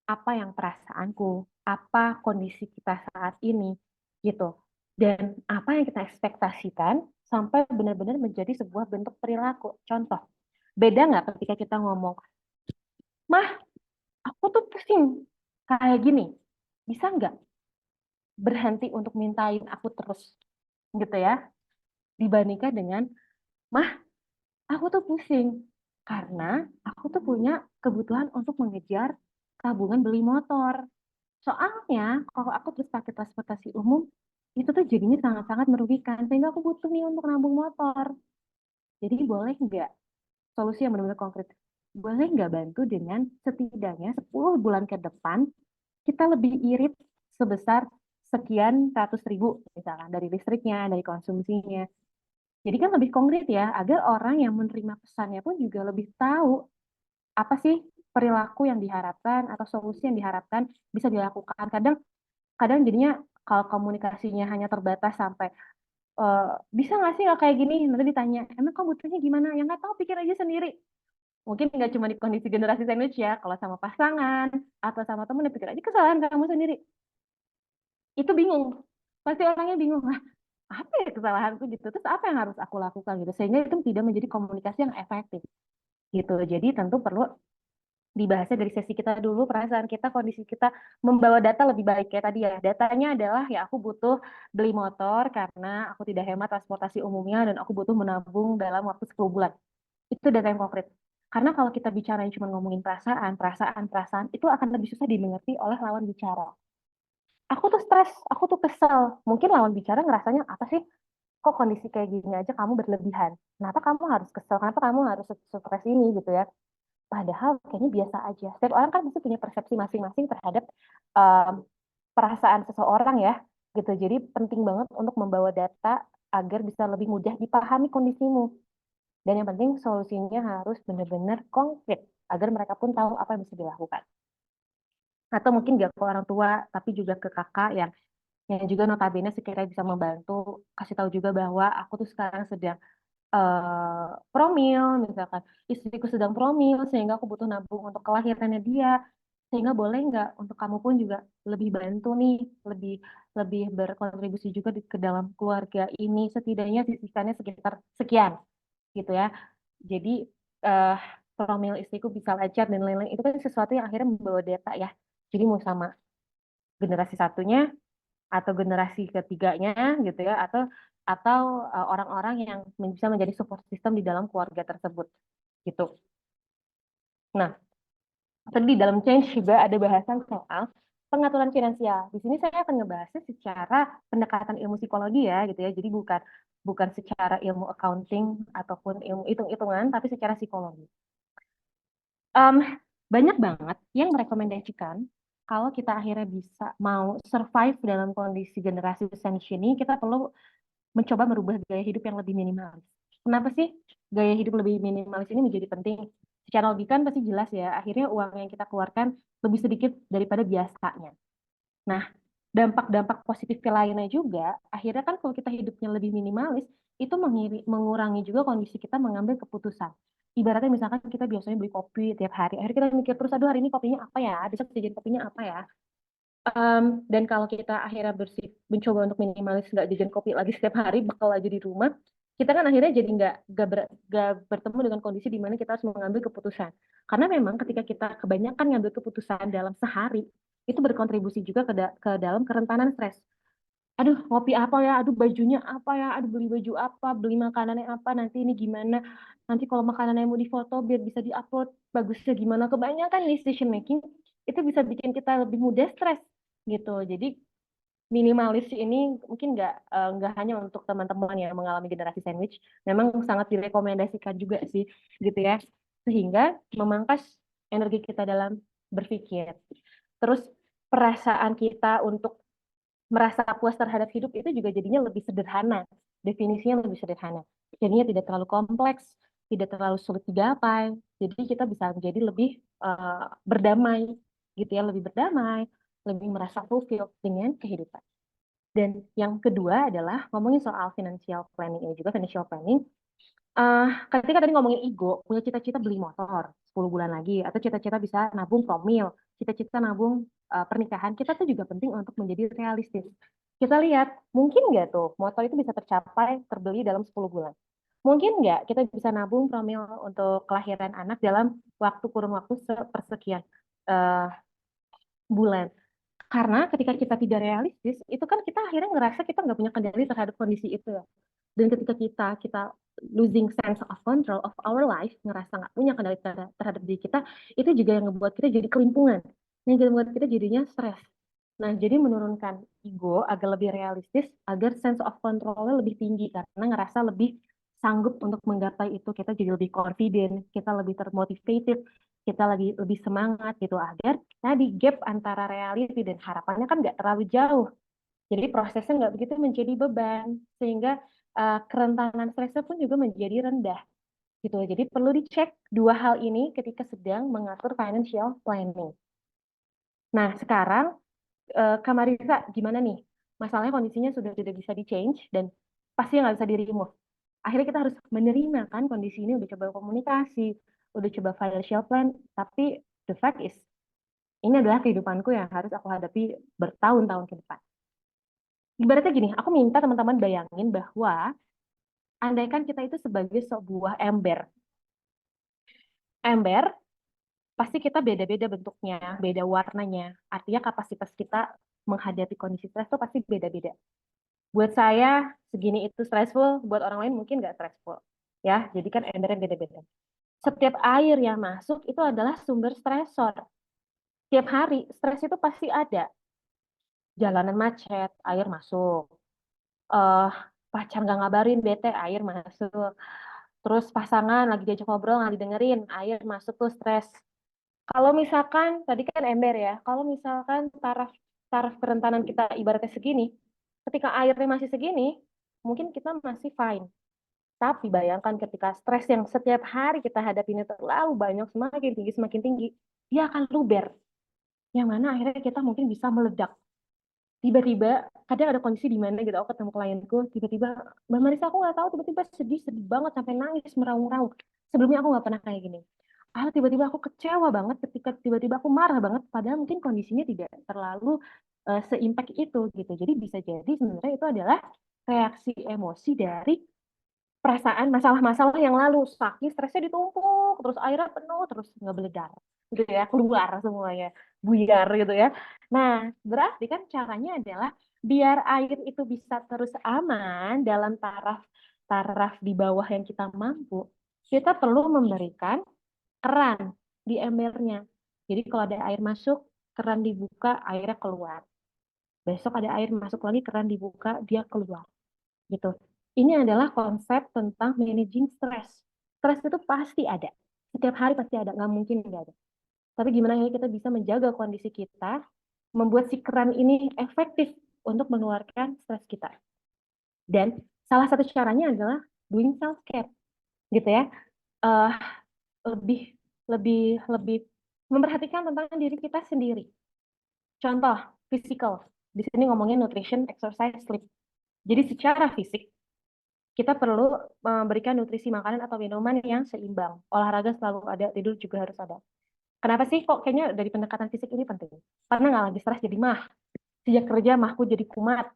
Apa yang perasaanku, apa kondisi kita saat ini, gitu. Dan apa yang kita ekspektasikan sampai benar-benar menjadi sebuah bentuk perilaku. Contoh, beda nggak ketika kita ngomong, mah, aku tuh pusing kayak gini. Bisa nggak berhenti untuk mintain aku terus, gitu ya? Dibandingkan dengan, mah, aku tuh pusing karena aku tuh punya kebutuhan untuk mengejar tabungan beli motor. Soalnya kalau aku terus pakai transportasi umum, itu tuh jadinya sangat-sangat merugikan. Sehingga aku butuh nih untuk nabung motor. Jadi boleh nggak solusi yang benar-benar konkret? Boleh nggak bantu dengan setidaknya 10 bulan ke depan kita lebih irit sebesar sekian ratus ribu misalkan dari listriknya, dari konsumsinya. Jadi kan lebih konkret ya, agar orang yang menerima pesannya pun juga lebih tahu apa sih perilaku yang diharapkan atau solusi yang diharapkan bisa dilakukan. Kadang kadang jadinya kalau komunikasinya hanya terbatas sampai eh, bisa nggak sih nggak kayak gini, nanti ditanya emang kamu butuhnya gimana, yang nggak tahu pikir aja sendiri. Mungkin nggak cuma di kondisi generasi sandwich ya, kalau sama pasangan atau sama temen ya pikir aja kesalahan kamu sendiri. Itu bingung, pasti orangnya bingung lah, apa ya kesalahanku gitu, terus apa yang harus aku lakukan gitu, sehingga itu tidak menjadi komunikasi yang efektif gitu. Jadi tentu perlu dibahasnya dari sesi kita dulu, perasaan kita, kondisi kita, membawa data lebih baik kayak tadi ya. Datanya adalah ya aku butuh beli motor karena aku tidak hemat transportasi umumnya dan aku butuh menabung dalam waktu 10 bulan. Itu data yang konkret. Karena kalau kita bicara cuma ngomongin perasaan itu akan lebih susah dimengerti oleh lawan bicara. Aku tuh stres, aku tuh kesel. Mungkin lawan bicara ngerasanya apa sih? Kok kondisi kayak gini aja kamu berlebihan? Kenapa kamu harus kesel? Kenapa kamu harus stres ini gitu ya? Padahal kayaknya biasa aja. Setiap orang kan pasti punya persepsi masing-masing terhadap um, perasaan seseorang ya, gitu. Jadi penting banget untuk membawa data agar bisa lebih mudah dipahami kondisimu. Dan yang penting solusinya harus benar-benar konkret agar mereka pun tahu apa yang bisa dilakukan. Atau mungkin gak ke orang tua, tapi juga ke kakak yang juga notabene sekiranya bisa membantu, kasih tahu juga bahwa aku tuh sekarang sedang promil, misalkan istriku sedang promil, sehingga aku butuh nabung untuk kelahirannya dia, sehingga boleh nggak untuk kamu pun juga lebih bantu nih, lebih lebih berkontribusi juga ke dalam keluarga ini, setidaknya sisihkannya sekitar sekian, gitu ya. Jadi eh promil istriku bisa lancar dan lain-lain, itu kan sesuatu yang akhirnya membawa data ya. Jadi mau sama generasi satunya atau generasi ketiganya gitu ya atau orang-orang yang bisa menjadi support system di dalam keluarga tersebut gitu. Nah, tadi di dalam change juga ada bahasan soal pengaturan finansial. Di sini saya akan ngebahasnya secara pendekatan ilmu psikologi ya gitu ya. Jadi bukan bukan secara ilmu accounting ataupun ilmu hitung-hitungan, tapi secara psikologi. Em, Banyak banget yang merekomendasikan kalau kita akhirnya bisa mau survive dalam kondisi generasi sandwich ini, kita perlu mencoba merubah gaya hidup yang lebih minimalis. Kenapa sih gaya hidup lebih minimalis ini menjadi penting? Secara logika kan pasti jelas ya, akhirnya uang yang kita keluarkan lebih sedikit daripada biasanya. Nah, dampak-dampak positif lainnya juga, akhirnya kan kalau kita hidupnya lebih minimalis, itu mengurangi juga kondisi kita mengambil keputusan. Ibaratnya misalkan kita biasanya beli kopi tiap hari, akhirnya kita mikir terus, aduh hari ini kopinya apa ya, besok jajan kopinya apa ya. Dan kalau kita akhirnya mencoba untuk minimalis nggak jajan kopi lagi setiap hari, bekal aja di rumah, kita kan akhirnya jadi nggak bertemu dengan kondisi di mana kita harus mengambil keputusan. Karena memang ketika kita kebanyakan ngambil keputusan dalam sehari, itu berkontribusi juga ke dalam kerentanan stres. Aduh, ngopi apa ya? Aduh, bajunya apa ya? Aduh, beli baju apa? Beli makanannya apa? Nanti ini gimana? Nanti kalau makanannya mau difoto biar bisa diupload, bagusnya gimana? Kebanyakan decision making itu bisa bikin kita lebih mudah stres gitu. Jadi minimalis ini mungkin nggak hanya untuk teman-teman yang mengalami generasi sandwich, memang sangat direkomendasikan juga sih gitu ya. Sehingga memangkas energi kita dalam berpikir. Terus perasaan kita untuk merasa puas terhadap hidup itu juga jadinya lebih sederhana. Definisinya lebih sederhana. Jadinya tidak terlalu kompleks, tidak terlalu sulit digapai. Jadi kita bisa menjadi lebih berdamai gitu ya, lebih berdamai, lebih merasa fulfill dengan kehidupan. Dan yang kedua adalah ngomongin soal financial planning ini juga financial planning. Ketika tadi ngomongin ego, punya cita-cita beli motor 10 bulan lagi, atau cita-cita bisa nabung promil, cita-cita nabung pernikahan, kita tuh juga penting untuk menjadi realistis. Kita lihat, mungkin nggak tuh motor itu bisa tercapai, terbeli dalam 10 bulan. Mungkin nggak kita bisa nabung promil untuk kelahiran anak dalam kurun waktu persekian eh, bulan. Karena ketika kita tidak realistis, itu kan kita akhirnya ngerasa kita nggak punya kendali terhadap kondisi itu ya. Dan ketika kita losing sense of control of our life, ngerasa nggak punya kendali terhadap diri kita, itu juga yang ngebuat kita jadi kelimpungan. Yang membuat kita jadinya stres. Nah, jadi menurunkan ego agar lebih realistis, agar sense of control-nya lebih tinggi, karena ngerasa lebih sanggup untuk menggapai itu, kita jadi lebih confident, kita lebih termotivated, kita lagi lebih semangat gitu, agar tadi gap antara reality dan harapannya kan nggak terlalu jauh. Jadi prosesnya nggak begitu menjadi beban, sehingga kerentanan stresnya pun juga menjadi rendah gitu. Jadi perlu dicek dua hal ini ketika sedang mengatur financial planning. Nah, sekarang Kak Marisa, gimana nih? Masalahnya kondisinya sudah tidak bisa di-change dan pasti nggak bisa di-remove. Akhirnya kita harus menerima kan kondisi ini, udah coba komunikasi, udah coba financial plan, tapi the fact is, ini adalah kehidupanku yang harus aku hadapi bertahun-tahun ke depan. Ibaratnya gini, aku minta teman-teman bayangin bahwa andaikan kita itu sebagai sebuah ember. Ember, pasti kita beda-beda bentuknya, beda warnanya. Artinya kapasitas kita menghadapi kondisi stres itu pasti beda-beda. Buat saya segini itu stressful, buat orang lain mungkin nggak stressful. Ya, jadi kan embernya beda-beda. Setiap air yang masuk itu adalah sumber stresor. Tiap hari stres itu pasti ada. Jalanan macet, air masuk. eh Pacar nggak ngabarin, bete, air masuk. Terus pasangan lagi diajak ngobrol nggak didengerin, air masuk tuh stres. Kalau misalkan tadi kan ember ya, kalau misalkan taraf taraf kerentanan kita ibaratnya segini, ketika airnya masih segini, mungkin kita masih fine. Tapi bayangkan ketika stres yang setiap hari kita hadapi ini terlalu banyak, semakin tinggi, dia akan luber. Yang mana akhirnya kita mungkin bisa meledak. Tiba-tiba, kadang ada kondisi di mana gitu, aku ketemu klienku, tiba-tiba, Mbak Marisa aku nggak tahu, tiba-tiba sedih banget sampai nangis, meraung-raung. Sebelumnya aku nggak pernah kayak gini. Tiba-tiba aku kecewa banget ketika tiba-tiba aku marah banget, padahal mungkin kondisinya tidak terlalu seimpact itu gitu. Jadi bisa jadi sebenarnya itu adalah reaksi emosi dari perasaan masalah-masalah yang lalu, saking stresnya ditumpuk terus airnya penuh terus nggak beledar gitu ya, keluar semuanya buyar gitu ya. Nah berarti kan caranya adalah biar air itu bisa terus aman dalam taraf taraf di bawah yang kita mampu, kita perlu memberikan keran di embernya. Jadi kalau ada air masuk, keran dibuka, airnya keluar. Besok ada air masuk lagi, keran dibuka, dia keluar gitu. Ini adalah konsep tentang managing stress. Stress itu pasti ada. Setiap hari pasti ada, nggak mungkin nggak ada. Tapi gimana ya kita bisa menjaga kondisi kita, membuat si keran ini efektif untuk mengeluarkan stres kita. Dan salah satu caranya adalah doing self care, gitu ya. Uh, lebih lebih memperhatikan tentang diri kita sendiri. Contoh, physical. Di sini ngomongin nutrition, exercise, sleep. Jadi secara fisik kita perlu memberikan nutrisi makanan atau minuman yang seimbang. Olahraga selalu ada, tidur juga harus ada. Kenapa sih kok kayaknya dari pendekatan fisik ini penting? Karena nggak lagi stres jadi mah. Sejak kerja mahku jadi kumat.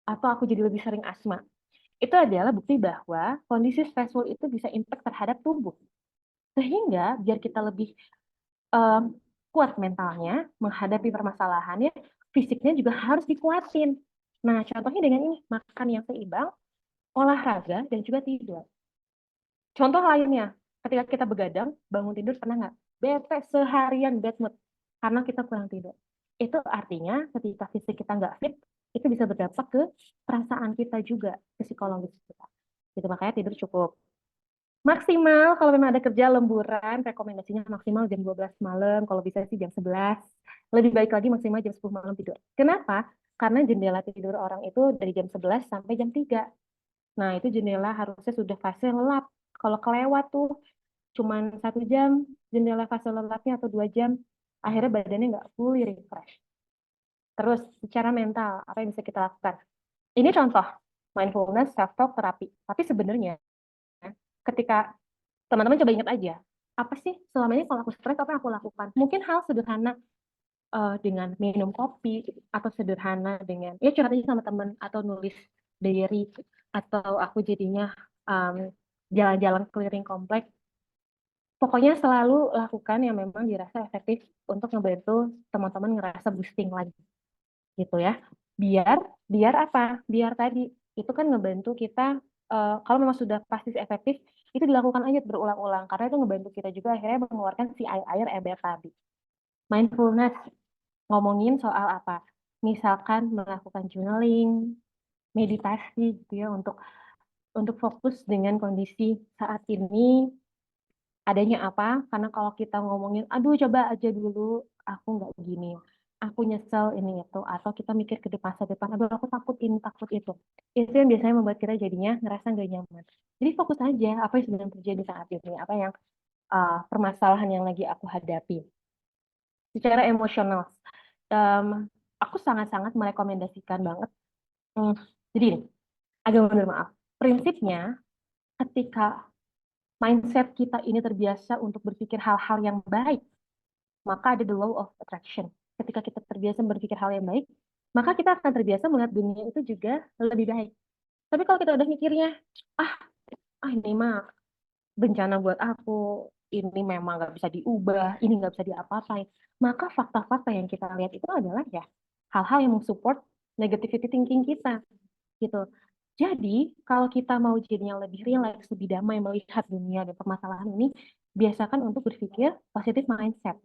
Atau aku jadi lebih sering asma. Itu adalah bukti bahwa kondisi stressful itu bisa impact terhadap tubuh. Sehingga biar kita lebih um, kuat mentalnya, menghadapi permasalahannya, fisiknya juga harus dikuatin. Nah, contohnya dengan ini, makan yang seimbang, olahraga, dan juga tidur. Contoh lainnya, ketika kita begadang, bangun tidur pernah nggak? Bete seharian bad mood karena kita kurang tidur. Itu artinya ketika fisik kita nggak fit, itu bisa berdampak ke perasaan kita juga, ke psikologis kita. Gitu, makanya tidur cukup. Maksimal kalau memang ada kerja lemburan, rekomendasinya maksimal jam 12 malam, kalau bisa sih jam 11. Lebih baik lagi maksimal jam 10 malam tidur. Kenapa? Karena jendela tidur orang itu dari jam 11 sampai jam 3. Nah, itu jendela harusnya sudah fase lelap. Kalau kelewat tuh cuman 1 jam jendela fase lelapnya atau 2 jam, akhirnya badannya nggak fully refresh. Terus secara mental, apa yang bisa kita lakukan? Ini contoh mindfulness, self-talk, terapi. Tapi sebenarnya ketika teman-teman coba ingat aja, apa sih selama ini kalau aku stres apa yang aku lakukan? Mungkin hal sederhana dengan minum kopi atau sederhana dengan ya curhat aja sama teman atau nulis diary atau aku jadinya jalan-jalan keliling komplek. Pokoknya selalu lakukan yang memang dirasa efektif untuk ngebantu teman-teman ngerasa boosting lagi gitu ya. Biar biar apa? Biar tadi itu kan ngebantu kita kalau memang sudah pasti efektif itu dilakukan aja berulang-ulang karena itu ngebantu kita juga akhirnya mengeluarkan si air ember tadi. Mindfulness ngomongin soal apa? Misalkan melakukan journaling, meditasi gitu ya untuk fokus dengan kondisi saat ini adanya apa? Karena kalau kita ngomongin, aduh coba aja dulu, aku nggak gini, aku nyesel ini itu, atau kita mikir ke depan masa depan, aduh aku takut ini takut itu yang biasanya membuat kita jadinya ngerasa nggak nyaman. Jadi fokus aja apa yang sedang terjadi saat ini, apa yang permasalahan yang lagi aku hadapi. Secara emosional, um, aku sangat-sangat merekomendasikan banget. Hmm, jadi ini, agak benar maaf. Prinsipnya, ketika mindset kita ini terbiasa untuk berpikir hal-hal yang baik, maka ada the law of attraction. Ketika kita terbiasa berpikir hal yang baik, maka kita akan terbiasa melihat dunia itu juga lebih baik. Tapi kalau kita udah mikirnya, ah, ini mah bencana buat aku, ini memang nggak bisa diubah, ini nggak bisa diapa-apain, maka fakta-fakta yang kita lihat itu adalah ya hal-hal yang mensupport negativity thinking kita, gitu. Jadi, kalau kita mau jadinya lebih rileks, lebih damai melihat dunia dan permasalahan ini, biasakan untuk berpikir positive mindset.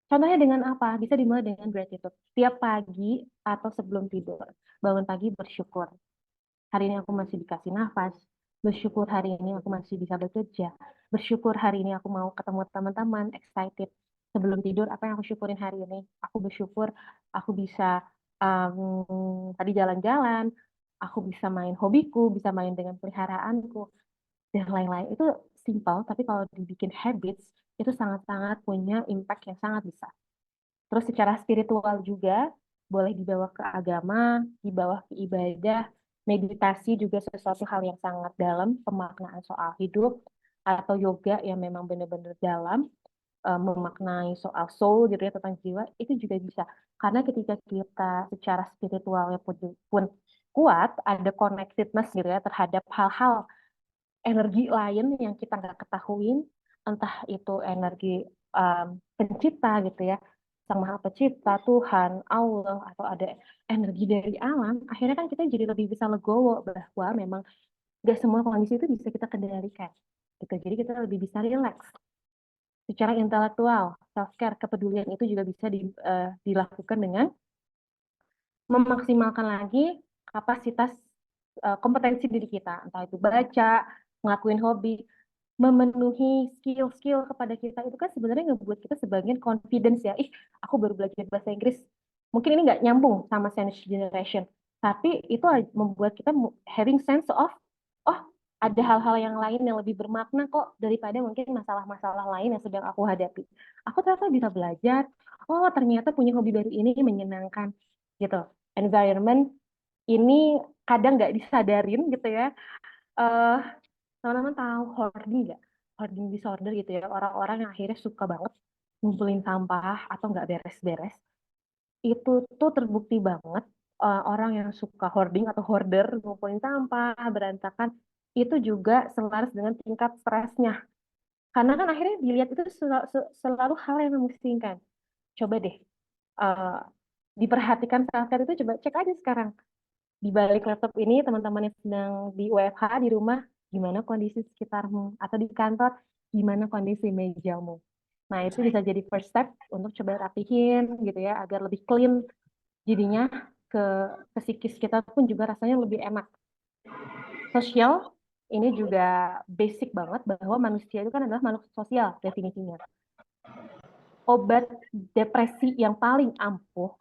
Contohnya dengan apa? Bisa dimulai dengan gratitude. Tiap pagi atau sebelum tidur, bangun pagi bersyukur. Hari ini aku masih dikasih nafas. Bersyukur hari ini aku masih bisa bekerja. Bersyukur hari ini aku mau ketemu teman-teman, excited. Sebelum tidur, apa yang aku syukurin hari ini? Aku bersyukur aku bisa tadi jalan-jalan, aku bisa main hobiku, bisa main dengan peliharaanku, dan lain-lain. Itu simpel, tapi kalau dibikin habits, itu sangat-sangat punya impact yang sangat besar. Terus secara spiritual juga, boleh dibawa ke agama, dibawa ke ibadah, meditasi juga sesuatu hal yang sangat dalam, pemaknaan soal hidup, atau yoga yang memang benar-benar dalam, memaknai soal soul gitu ya, tentang jiwa, itu juga bisa. Karena ketika kita secara spiritualnya pun kuat, ada connectedness gitu ya terhadap hal-hal energi lain yang kita nggak ketahuin, entah itu energi pencipta gitu ya, Sang Maha Pencipta, Tuhan, Allah, atau ada energi dari alam, akhirnya kan kita jadi lebih bisa legowo bahwa memang nggak semua kondisi itu bisa kita kendalikan. Gitu. Jadi kita lebih bisa relax. Secara intelektual, self-care, kepedulian itu juga bisa dilakukan dengan memaksimalkan lagi kapasitas kompetensi diri kita, entah itu baca, ngelakuin hobi, memenuhi skill-skill kepada kita itu kan sebenarnya ngebuat kita sebagian confidence ya. Ih, aku baru belajar bahasa Inggris. Mungkin ini nggak nyambung sama Sandwich Generation, tapi itu membuat kita having sense of, oh, ada hal-hal yang lain yang lebih bermakna kok daripada mungkin masalah-masalah lain yang sedang aku hadapi. Aku ternyata bisa belajar, oh ternyata punya hobi baru ini menyenangkan gitu. Environment ini kadang nggak disadarin gitu ya. Eh, Teman-teman tahu hoarding nggak? Hoarding disorder gitu ya. Orang-orang yang akhirnya suka banget ngumpulin sampah atau nggak beres-beres. Itu tuh terbukti banget orang yang suka hoarding atau hoarder ngumpulin sampah berantakan itu juga selaras dengan tingkat stresnya. Karena kan akhirnya dilihat itu selalu hal yang memusingkan. Coba deh eh, diperhatikan self-care itu, coba cek aja sekarang di balik laptop ini, teman-teman yang sedang di WFH di rumah, gimana kondisi sekitarmu, atau di kantor, gimana kondisi mejamu. Nah, itu bisa jadi first step untuk coba rapihin gitu ya, agar lebih clean. Jadinya ke, ke psikis kita pun juga rasanya lebih enak. Sosial, ini juga basic banget bahwa manusia itu kan adalah makhluk sosial definisinya. Obat depresi yang paling ampuh,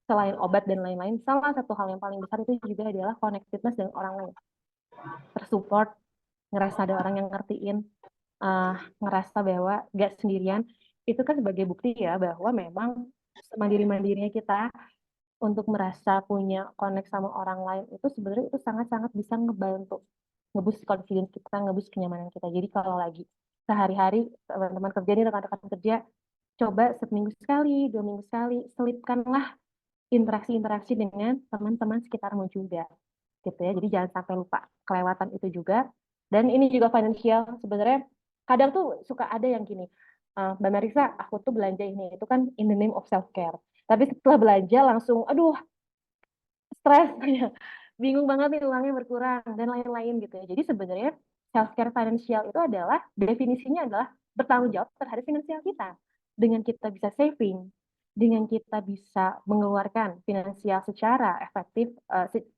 selain obat dan lain-lain, salah satu hal yang paling besar itu juga adalah connectedness dengan orang lain. Tersupport, ngerasa ada orang yang ngertiin, ngerasa bahwa gak sendirian, itu kan sebagai bukti ya bahwa memang mandiri-mandirinya kita untuk merasa punya connect sama orang lain itu sebenarnya itu sangat-sangat bisa ngebantu ngebus confidence kita, ngebus kenyamanan kita. Jadi kalau lagi sehari-hari teman-teman kerja nih, rekan-rekan kerja, coba seminggu sekali, 2 minggu sekali, selipkanlah interaksi-interaksi dengan teman-teman sekitarmu juga gitu ya. Jadi jangan sampai lupa kelewatan itu juga. Dan ini juga financial sebenarnya kadang tuh suka ada yang gini, Mbak Marisa, aku tuh belanja ini itu kan in the name of self care. Tapi setelah belanja langsung, aduh, stres, bingung banget nih uangnya berkurang dan lain-lain gitu ya. Jadi sebenarnya self care financial itu adalah definisinya adalah bertanggung jawab terhadap finansial kita. Dengan kita bisa saving, dengan kita bisa mengeluarkan finansial secara efektif,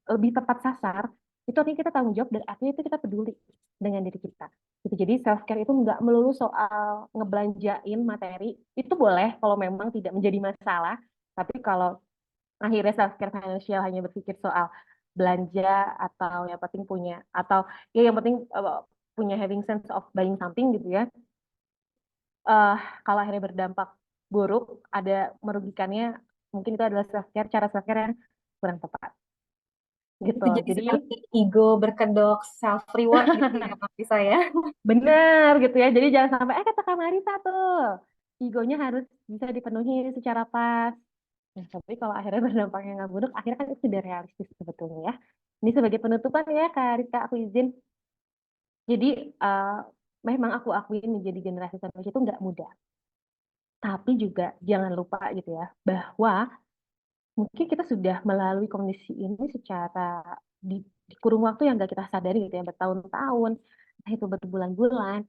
lebih tepat sasar, itu artinya kita tanggung jawab dan artinya itu kita peduli dengan diri kita. Gitu. Jadi self care itu nggak melulu soal ngebelanjain materi, itu boleh kalau memang tidak menjadi masalah. Tapi kalau akhirnya self care financial hanya berpikir soal belanja atau yang penting punya atau ya yang penting punya having sense of buying something gitu ya. eh Kalau akhirnya berdampak buruk, ada merugikannya, mungkin itu adalah self care, cara self care yang kurang tepat gitu. Itu jadi Jadi seperti ego berkedok self reward gitu ya, Kak Marisa ya. benar gitu ya. Jadi jangan sampai kata Kak Marisa tuh egonya harus bisa dipenuhi secara pas. Nah, tapi kalau akhirnya berdampaknya nggak buruk, akhirnya kan itu sudah realistis sebetulnya ya. Ini sebagai penutupan ya, Kak Rita, aku izin. Jadi, memang aku akuin menjadi generasi sandwich itu nggak mudah. Tapi juga jangan lupa gitu ya, bahwa mungkin kita sudah melalui kondisi ini secara di kurun waktu yang nggak kita sadari gitu ya, bertahun-tahun, entah itu berbulan-bulan.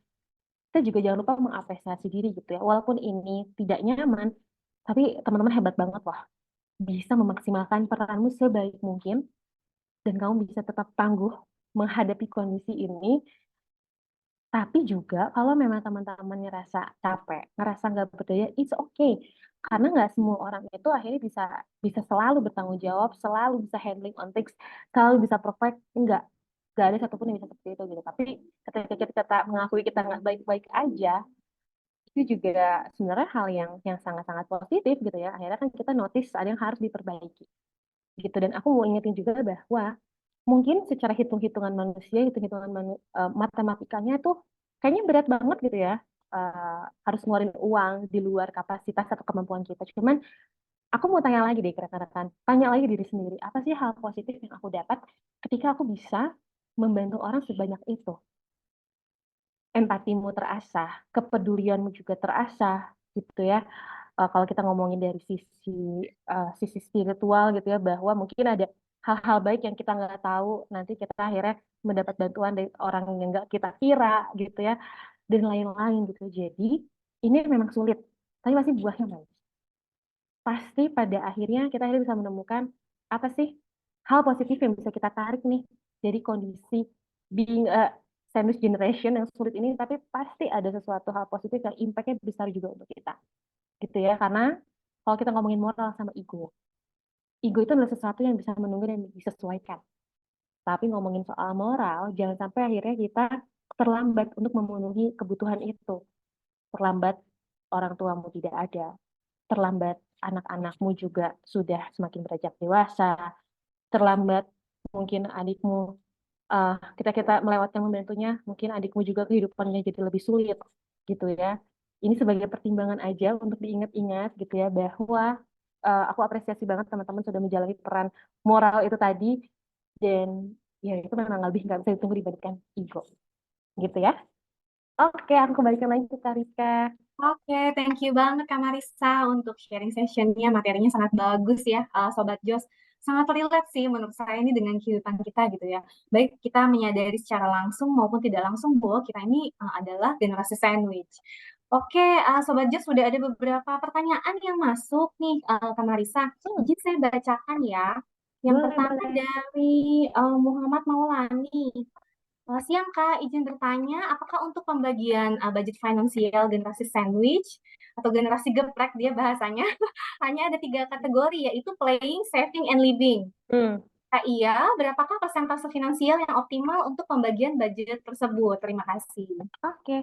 Kita juga jangan lupa mengapresiasi diri gitu ya. Walaupun ini tidak nyaman, tapi teman-teman hebat banget loh. Bisa memaksimalkan peranmu sebaik mungkin dan kamu bisa tetap tangguh menghadapi kondisi ini Tapi juga kalau memang teman-teman ngerasa capek, ngerasa nggak berdaya, it's okay. Karena nggak semua orang itu akhirnya bisa bisa selalu bertanggung jawab, selalu bisa handling on things, selalu bisa perfect. Nggak ada satupun yang bisa seperti itu gitu. Tapi ketika kita mengakui kita nggak baik-baik aja, itu juga sebenarnya hal yang sangat-sangat positif gitu ya. Akhirnya kan kita notice ada yang harus diperbaiki gitu. Dan aku mau ingetin juga bahwa mungkin secara hitung-hitungan manusia, matematikanya tuh kayaknya berat banget gitu ya. Harus ngeluarin uang di luar kapasitas atau kemampuan kita. Cuman aku mau tanya lagi deh ke rekan-rekan, tanya lagi diri sendiri, apa sih hal positif yang aku dapat ketika aku bisa membantu orang sebanyak itu? Empatimu terasah, kepedulianmu juga terasah gitu ya. Kalau kita ngomongin dari sisi spiritual gitu ya, bahwa mungkin ada hal-hal baik yang kita nggak tahu, nanti kita akhirnya mendapat bantuan dari orang yang nggak kita kira gitu ya, dan lain-lain gitu. Jadi ini memang sulit, tapi pasti buahnya baik. Pasti pada akhirnya kita akhirnya bisa menemukan apa sih hal positif yang bisa kita tarik nih dari kondisi being a sandwich generation yang sulit ini, tapi pasti ada sesuatu hal positif yang impact-nya besar juga untuk kita gitu ya. Karena kalau kita ngomongin moral sama ego itu adalah sesuatu yang bisa menunggu dan disesuaikan. Tapi ngomongin soal moral, jangan sampai akhirnya kita terlambat untuk memenuhi kebutuhan itu. Terlambat orang tuamu tidak ada, terlambat anak-anakmu juga sudah semakin beranjak dewasa, terlambat mungkin adikmu, kita kita melewatkan membantunya, mungkin adikmu juga kehidupannya jadi lebih sulit gitu ya. Ini sebagai pertimbangan aja untuk diingat-ingat gitu ya, bahwa aku apresiasi banget teman-teman sudah menjalani peran moral itu tadi, dan ya itu memang lebih nggak bisa ditunggu dibandingkan ego gitu ya. Oke, aku kembalikan lagi ke Karika. Oke, thank you banget Kak Marisa untuk sharing sessionnya. Materinya sangat bagus ya, Sobat Jos. Sangat relate sih menurut saya ini dengan kehidupan kita gitu ya. Baik kita menyadari secara langsung maupun tidak langsung bahwa kita ini adalah generasi sandwich. Oke, Sobat Jos sudah ada beberapa pertanyaan yang masuk nih, Kak Marisa. Hmm, Izin saya bacakan ya. Yang boleh, pertama boleh. dari Muhammad Maulani. Siang Kak, izin bertanya, apakah untuk pembagian budget finansial generasi sandwich atau generasi geprek dia bahasanya hanya ada 3 kategori yaitu playing, saving, and living. Hmm, Kak iya, berapakah persentase finansial yang optimal untuk pembagian budget tersebut? Terima kasih. oke.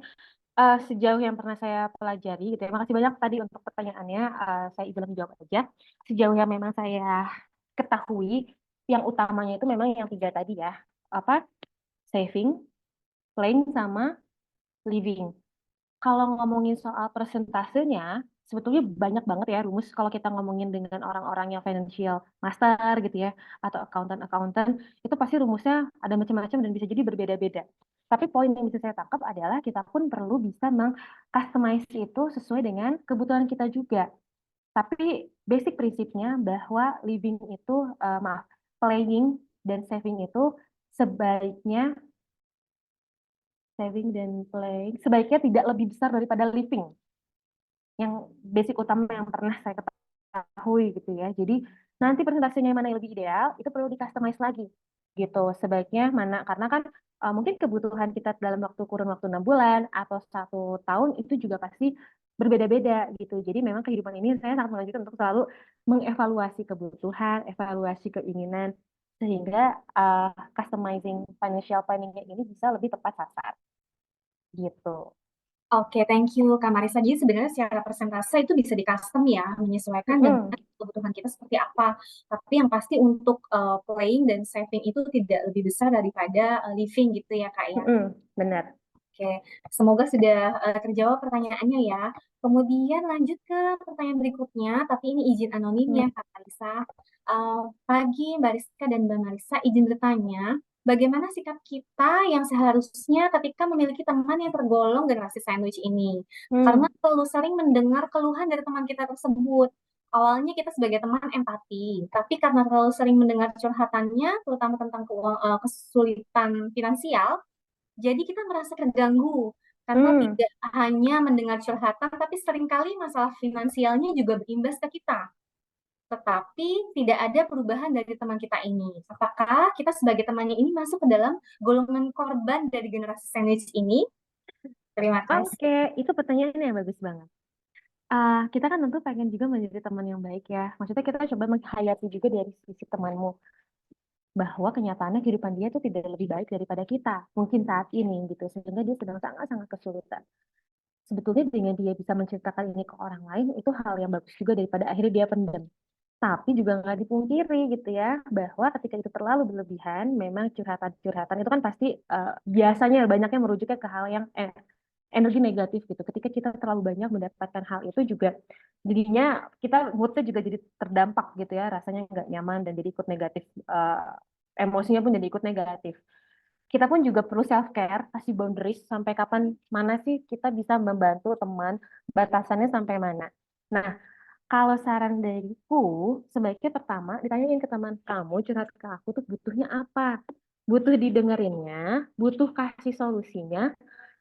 Sejauh yang pernah saya pelajari gitu ya, makasih banyak tadi untuk pertanyaannya, saya izin langsung jawab aja. Sejauh yang memang saya ketahui, yang utamanya itu memang yang tiga tadi ya, apa saving, playing, sama living. Kalau ngomongin soal persentasenya, sebetulnya banyak banget ya rumus kalau kita ngomongin dengan orang-orang yang financial master gitu ya, atau accountant-accountant, itu pasti rumusnya ada macam-macam dan bisa jadi berbeda-beda. Tapi poin yang bisa saya tangkap adalah kita pun perlu bisa meng-customize itu sesuai dengan kebutuhan kita juga. Tapi basic prinsipnya bahwa living itu, maaf, playing dan saving itu sebaiknya sebaiknya tidak lebih besar daripada living, yang basic utama yang pernah saya ketahui gitu ya. Jadi nanti presentasinya mana yang lebih ideal itu perlu di customize lagi gitu. Sebaiknya mana, karena kan mungkin kebutuhan kita dalam kurun waktu 6 bulan atau 1 tahun itu juga pasti berbeda-beda gitu. Jadi memang kehidupan ini saya sangat menganjurkan untuk selalu mengevaluasi kebutuhan, evaluasi keinginan, sehingga customizing financial planning ini bisa lebih tepat sasaran gitu. Oke, thank you Kak Marisa. Jadi sebenarnya secara persentase itu bisa di custom ya, menyesuaikan dengan Mm-mm, kebutuhan kita seperti apa. Tapi yang pasti untuk playing dan saving itu tidak lebih besar daripada living gitu ya Kak ya. mm-mm, benar. Oke, semoga sudah terjawab pertanyaannya ya. Kemudian lanjut ke pertanyaan berikutnya, tapi ini izin anonim ya Mm. Kak Marisa. Pagi Mbak Rizka dan Mbak Marisa, izin bertanya, bagaimana sikap kita yang seharusnya ketika memiliki teman yang tergolong generasi sandwich ini? Karena Hmm. terlalu sering mendengar keluhan dari teman kita tersebut. Awalnya kita sebagai teman empati, tapi karena terlalu sering mendengar curhatannya, terutama tentang kesulitan finansial, jadi kita merasa terganggu karena Hmm. tidak hanya mendengar curhatan, tapi seringkali masalah finansialnya juga berimbas ke kita. Tetapi tidak ada perubahan dari teman kita ini. Apakah kita sebagai temannya ini masuk ke dalam golongan korban dari generasi sandwich ini? Terima kasih. Oke, itu pertanyaan yang bagus banget. Kita kan tentu pengen juga menjadi teman yang baik ya. Maksudnya kita coba menghayati juga dari sisi temanmu bahwa kenyataannya kehidupan dia itu tidak lebih baik daripada kita. Mungkin saat ini gitu, sehingga dia sedang sangat-sangat kesulitan. Sebetulnya dengan dia bisa menceritakan ini ke orang lain itu hal yang bagus juga daripada akhirnya dia pendam. Tapi juga nggak dipungkiri gitu ya, bahwa ketika itu terlalu berlebihan, memang curhatan-curhatan itu kan pasti biasanya banyaknya merujuknya ke hal yang energi negatif gitu. Ketika kita terlalu banyak mendapatkan hal itu juga jadinya kita moodnya juga jadi terdampak gitu ya, rasanya nggak nyaman dan jadi ikut negatif, emosinya pun jadi ikut negatif. Kita pun juga perlu self care, kasih boundaries sampai kapan mana sih kita bisa membantu teman, batasannya sampai mana. Nah, kalau saran dariku, sebaiknya pertama ditanyain ke teman kamu, curhat ke aku tuh butuhnya apa? Butuh didengerinnya, butuh kasih solusinya,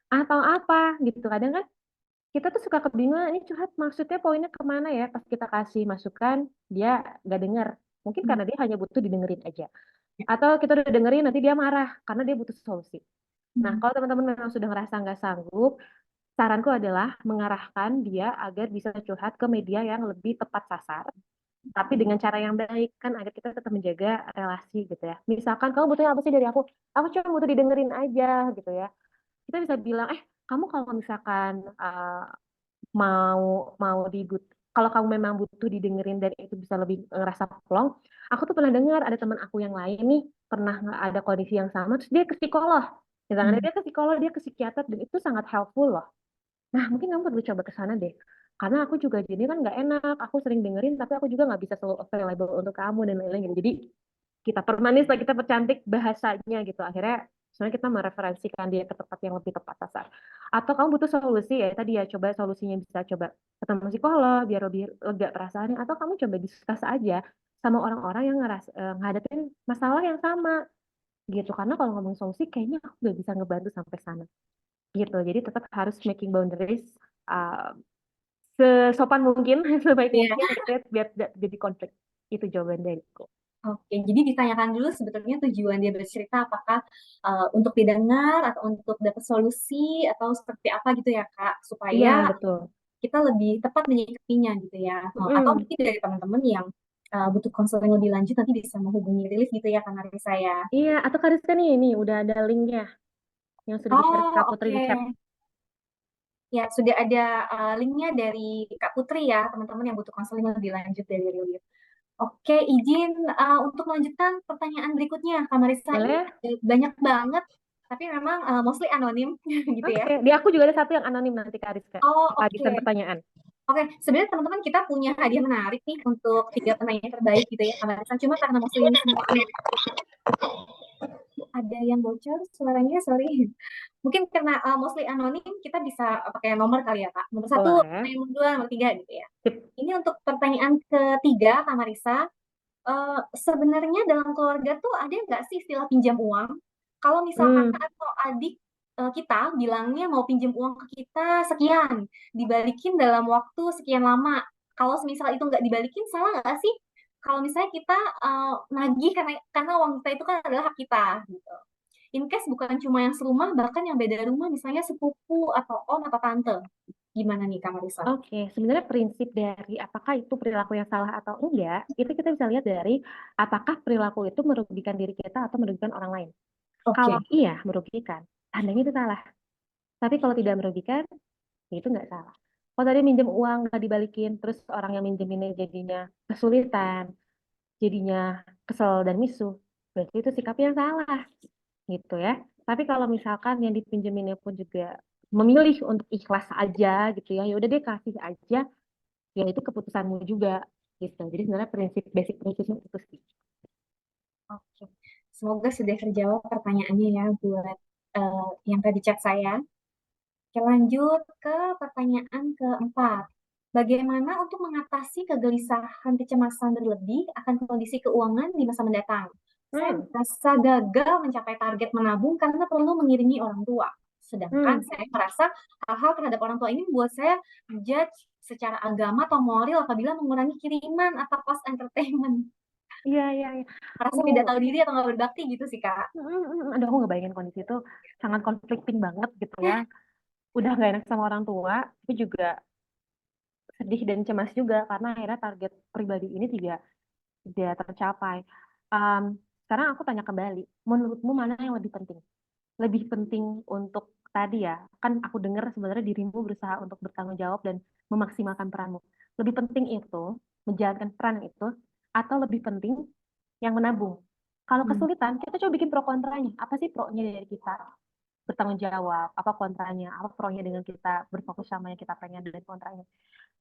atau apa gitu. Kadang kan kita tuh suka kebingungan, ini curhat maksudnya poinnya kemana ya? Pas kita kasih masukan, dia gak denger. Mungkin Hmm. karena dia hanya butuh didengerin aja. Atau kita udah dengerin, nanti dia marah karena dia butuh solusi. Nah, Hmm. kalau teman-teman memang sudah ngerasa nggak sanggup, saranku adalah mengarahkan dia agar bisa curhat ke media yang lebih tepat sasar, tapi dengan cara yang baik kan agar kita tetap menjaga relasi gitu ya. Misalkan kamu butuhnya apa sih dari aku? Aku cuma butuh didengerin aja gitu ya. Kita bisa bilang, kamu kalau misalkan mau mau dibut kalau kamu memang butuh didengerin dan itu bisa lebih ngerasa plong, aku tuh pernah dengar ada teman aku yang lain nih pernah nggak ada kondisi yang sama terus dia ke psikolog. Misalnya Hmm. dia ke psikolog, dia ke psikiater dan itu sangat helpful loh. Nah, mungkin kamu perlu coba ke sana deh. Karena aku juga jadi kan nggak enak, aku sering dengerin tapi aku juga nggak bisa selalu available untuk kamu dan lain-lain gitu. Jadi kita permanis lah, kita percantik bahasanya gitu. Akhirnya sebenarnya kita mereferensikan dia ke tempat yang lebih tepat sasar. Atau kamu butuh solusi ya, tadi ya coba solusinya bisa coba ketemu psikolog biar lebih lega perasaannya. Atau kamu coba diskus aja sama orang-orang yang ngadepin masalah yang sama gitu. Karena kalau ngomong solusi kayaknya aku nggak bisa ngebantu sampai sana gitu. Jadi tetap harus making boundaries uh, sesopan mungkin, sebaik Iya. mungkin gitu ya, biar tidak jadi konflik. Itu jawaban dariku. Oke, jadi ditanyakan dulu sebetulnya tujuan dia bercerita apakah untuk didengar atau untuk dapat solusi atau seperti apa gitu ya Kak, Iya, supaya betul. kita lebih tepat menyikapinya gitu ya. Atau Mm. mungkin dari teman-teman yang butuh konseling lebih lanjut nanti bisa menghubungi Relief gitu ya Kak Marisa ya. Iya, atau Kariska nih, udah ada linknya yang sudah di-share ke Oh, Kak Putri di chat. oke. Ya, sudah ada linknya dari Kak Putri ya, teman-teman yang butuh konseling lebih lanjut dari Relief. Oke, izin untuk melanjutkan pertanyaan berikutnya, Kak Marisa. Ini Boleh? ada banyak banget, tapi memang mostly anonim gitu ya. Oke, di aku juga ada satu yang anonim nanti Kariska. Oh, Kehabisan oke. pertanyaan. Oke, sebenarnya teman-teman kita punya hadiah menarik nih untuk tiga penanya terbaik gitu ya, Kak Marisa. Cuma karena mostly ini semua ada yang bocor suaranya, sorry. Mungkin karena mostly anonim, kita bisa pakai nomor kali ya, Kak. Nomor satu, Boleh. nomor dua, nomor tiga gitu ya. Sip. Ini untuk pertanyaan ketiga, Kak Marisa. Sebenarnya dalam keluarga tuh ada nggak sih istilah pinjam uang? Kalau misal kakak Hmm. atau adik kita bilangnya mau pinjam uang ke kita sekian, dibalikin dalam waktu sekian lama. Kalau misal itu nggak dibalikin, salah nggak sih? Kalau misalnya kita nagih karena uang kita itu kan adalah hak kita gitu. In case bukan cuma yang serumah, bahkan yang beda rumah, misalnya sepupu atau om atau tante. Gimana nih Kak Marisa? Oke, sebenarnya prinsip dari apakah itu perilaku yang salah atau enggak, itu kita bisa lihat dari apakah perilaku itu merugikan diri kita atau merugikan orang lain. Kalau Oke. iya merugikan, tandanya itu salah. Tapi kalau tidak merugikan, ya itu nggak salah. Kalau tadi minjem uang nggak dibalikin, terus orang yang minjeminnya jadinya kesulitan, jadinya kesel dan misuh, berarti itu sikap yang salah, gitu ya. Tapi kalau misalkan yang dipinjeminnya pun juga memilih untuk ikhlas aja gitu ya, ya udah deh kasih aja, ya itu keputusanmu juga gitu. Jadi sebenarnya basic prinsipnya itu sih. Oke, semoga sudah terjawab pertanyaannya ya buat yang tadi chat saya. Oke, lanjut ke pertanyaan keempat. Bagaimana untuk mengatasi kegelisahan kecemasan berlebih akan kondisi keuangan di masa mendatang? Saya Hmm, merasa gagal mencapai target menabung karena perlu mengiringi orang tua. Sedangkan hmm, saya merasa hal-hal terhadap orang tua ini membuat saya judge secara agama atau moral apabila mengurangi kiriman atau cost entertainment. iya, iya, iya. Merasa Aduh, tidak tahu diri atau nggak berbakti gitu sih, Kak. aduh aku ngebayangin kondisi itu sangat konflikting banget gitu ya. udah nggak enak sama orang tua, tapi juga sedih dan cemas juga karena akhirnya target pribadi ini tidak tercapai. Em, Sekarang aku tanya kembali, menurutmu mana yang lebih penting? Lebih penting untuk tadi ya, kan aku dengar sebenarnya dirimu berusaha untuk bertanggung jawab dan memaksimalkan peranmu. Lebih penting itu, menjalankan peran itu, atau lebih penting yang menabung? Kalau Hmm. kesulitan, kita coba bikin pro kontranya. Apa sih pro-nya dari kita bertanggung jawab? Apa kontranya? Apa pro-nya dengan kita berfokus sama yang kita pengen dan kontranya?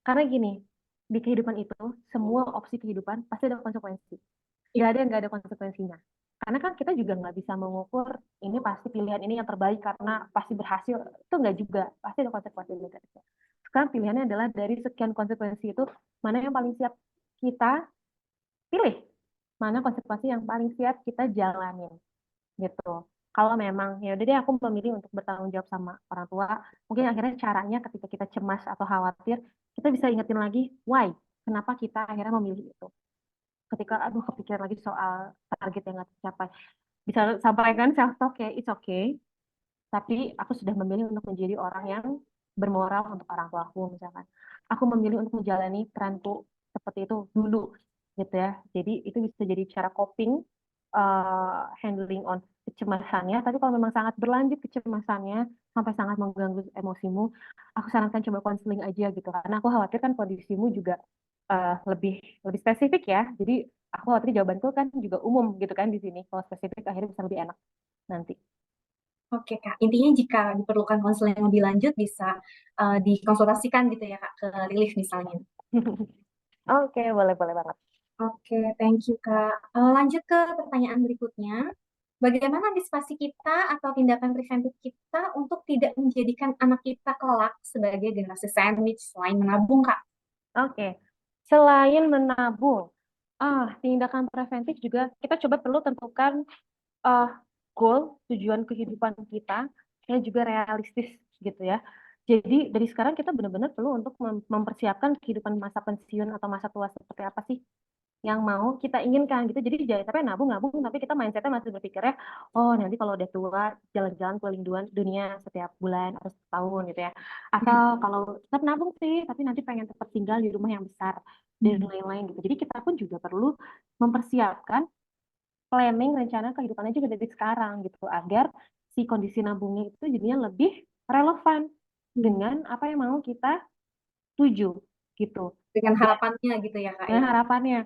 Karena gini, di kehidupan itu, semua opsi kehidupan pasti ada konsekuensi. Iya. Gak ada yang gak ada konsekuensinya. Karena kan kita juga nggak bisa mengukur ini pasti pilihan ini yang terbaik karena pasti berhasil. Itu nggak juga. Pasti ada konsekuensi negatifnya. Sekarang pilihannya adalah dari sekian konsekuensi itu, mana yang paling siap kita pilih. Mana konsekuensi yang paling siap kita jalanin. Gitu. Kalau memang ya udah deh aku memilih untuk bertanggung jawab sama orang tua, mungkin akhirnya caranya ketika kita cemas atau khawatir, kita bisa ingetin lagi why, kenapa kita akhirnya memilih itu. Ketika aduh kepikiran lagi soal target yang nggak tercapai, bisa sampaikan self talk ya it's okay, tapi aku sudah memilih untuk menjadi orang yang bermoral untuk orang tuaku misalkan. Aku memilih untuk menjalani peranku seperti itu dulu gitu ya. Jadi itu bisa jadi cara coping, handling on kecemasannya. Tapi kalau memang sangat berlanjut kecemasannya sampai sangat mengganggu emosimu, aku sarankan coba konseling aja gitu. Karena aku khawatir kan kondisimu juga lebih lebih spesifik ya. Jadi aku khawatir jawabanku kan juga umum gitu kan di sini. Kalau spesifik akhirnya bisa lebih enak nanti. Oke, Kak. Intinya jika diperlukan konseling lebih lanjut bisa dikonsultasikan gitu ya, Kak, ke Lilith misalnya. Oke, boleh boleh banget. Oke, thank you, Kak. Lanjut ke pertanyaan berikutnya. Bagaimana antisipasi kita atau tindakan preventif kita untuk tidak menjadikan anak kita kelak sebagai generasi sandwich selain menabung, Kak? Oke, selain menabung, tindakan preventif juga kita coba perlu tentukan ah goal, tujuan kehidupan kita yang juga realistis gitu ya. Jadi dari sekarang kita benar-benar perlu untuk mempersiapkan kehidupan masa pensiun atau masa tua seperti apa sih yang mau kita inginkan gitu. Jadi jangan sampai nabung-nabung tapi kita mindsetnya masih berpikirnya, oh nanti kalau udah tua jalan-jalan keliling dunia setiap bulan atau setahun gitu ya. Atau Hmm. kalau tetap nabung sih, tapi nanti pengen tetap tinggal di rumah yang besar dan Hmm. lain-lain gitu. Jadi kita pun juga perlu mempersiapkan planning rencana kehidupannya juga dari sekarang gitu agar si kondisi nabungnya itu jadinya lebih relevan Hmm. dengan apa yang mau kita tuju gitu. Dengan Dan harapannya gitu ya, Kak dengan ya. harapannya.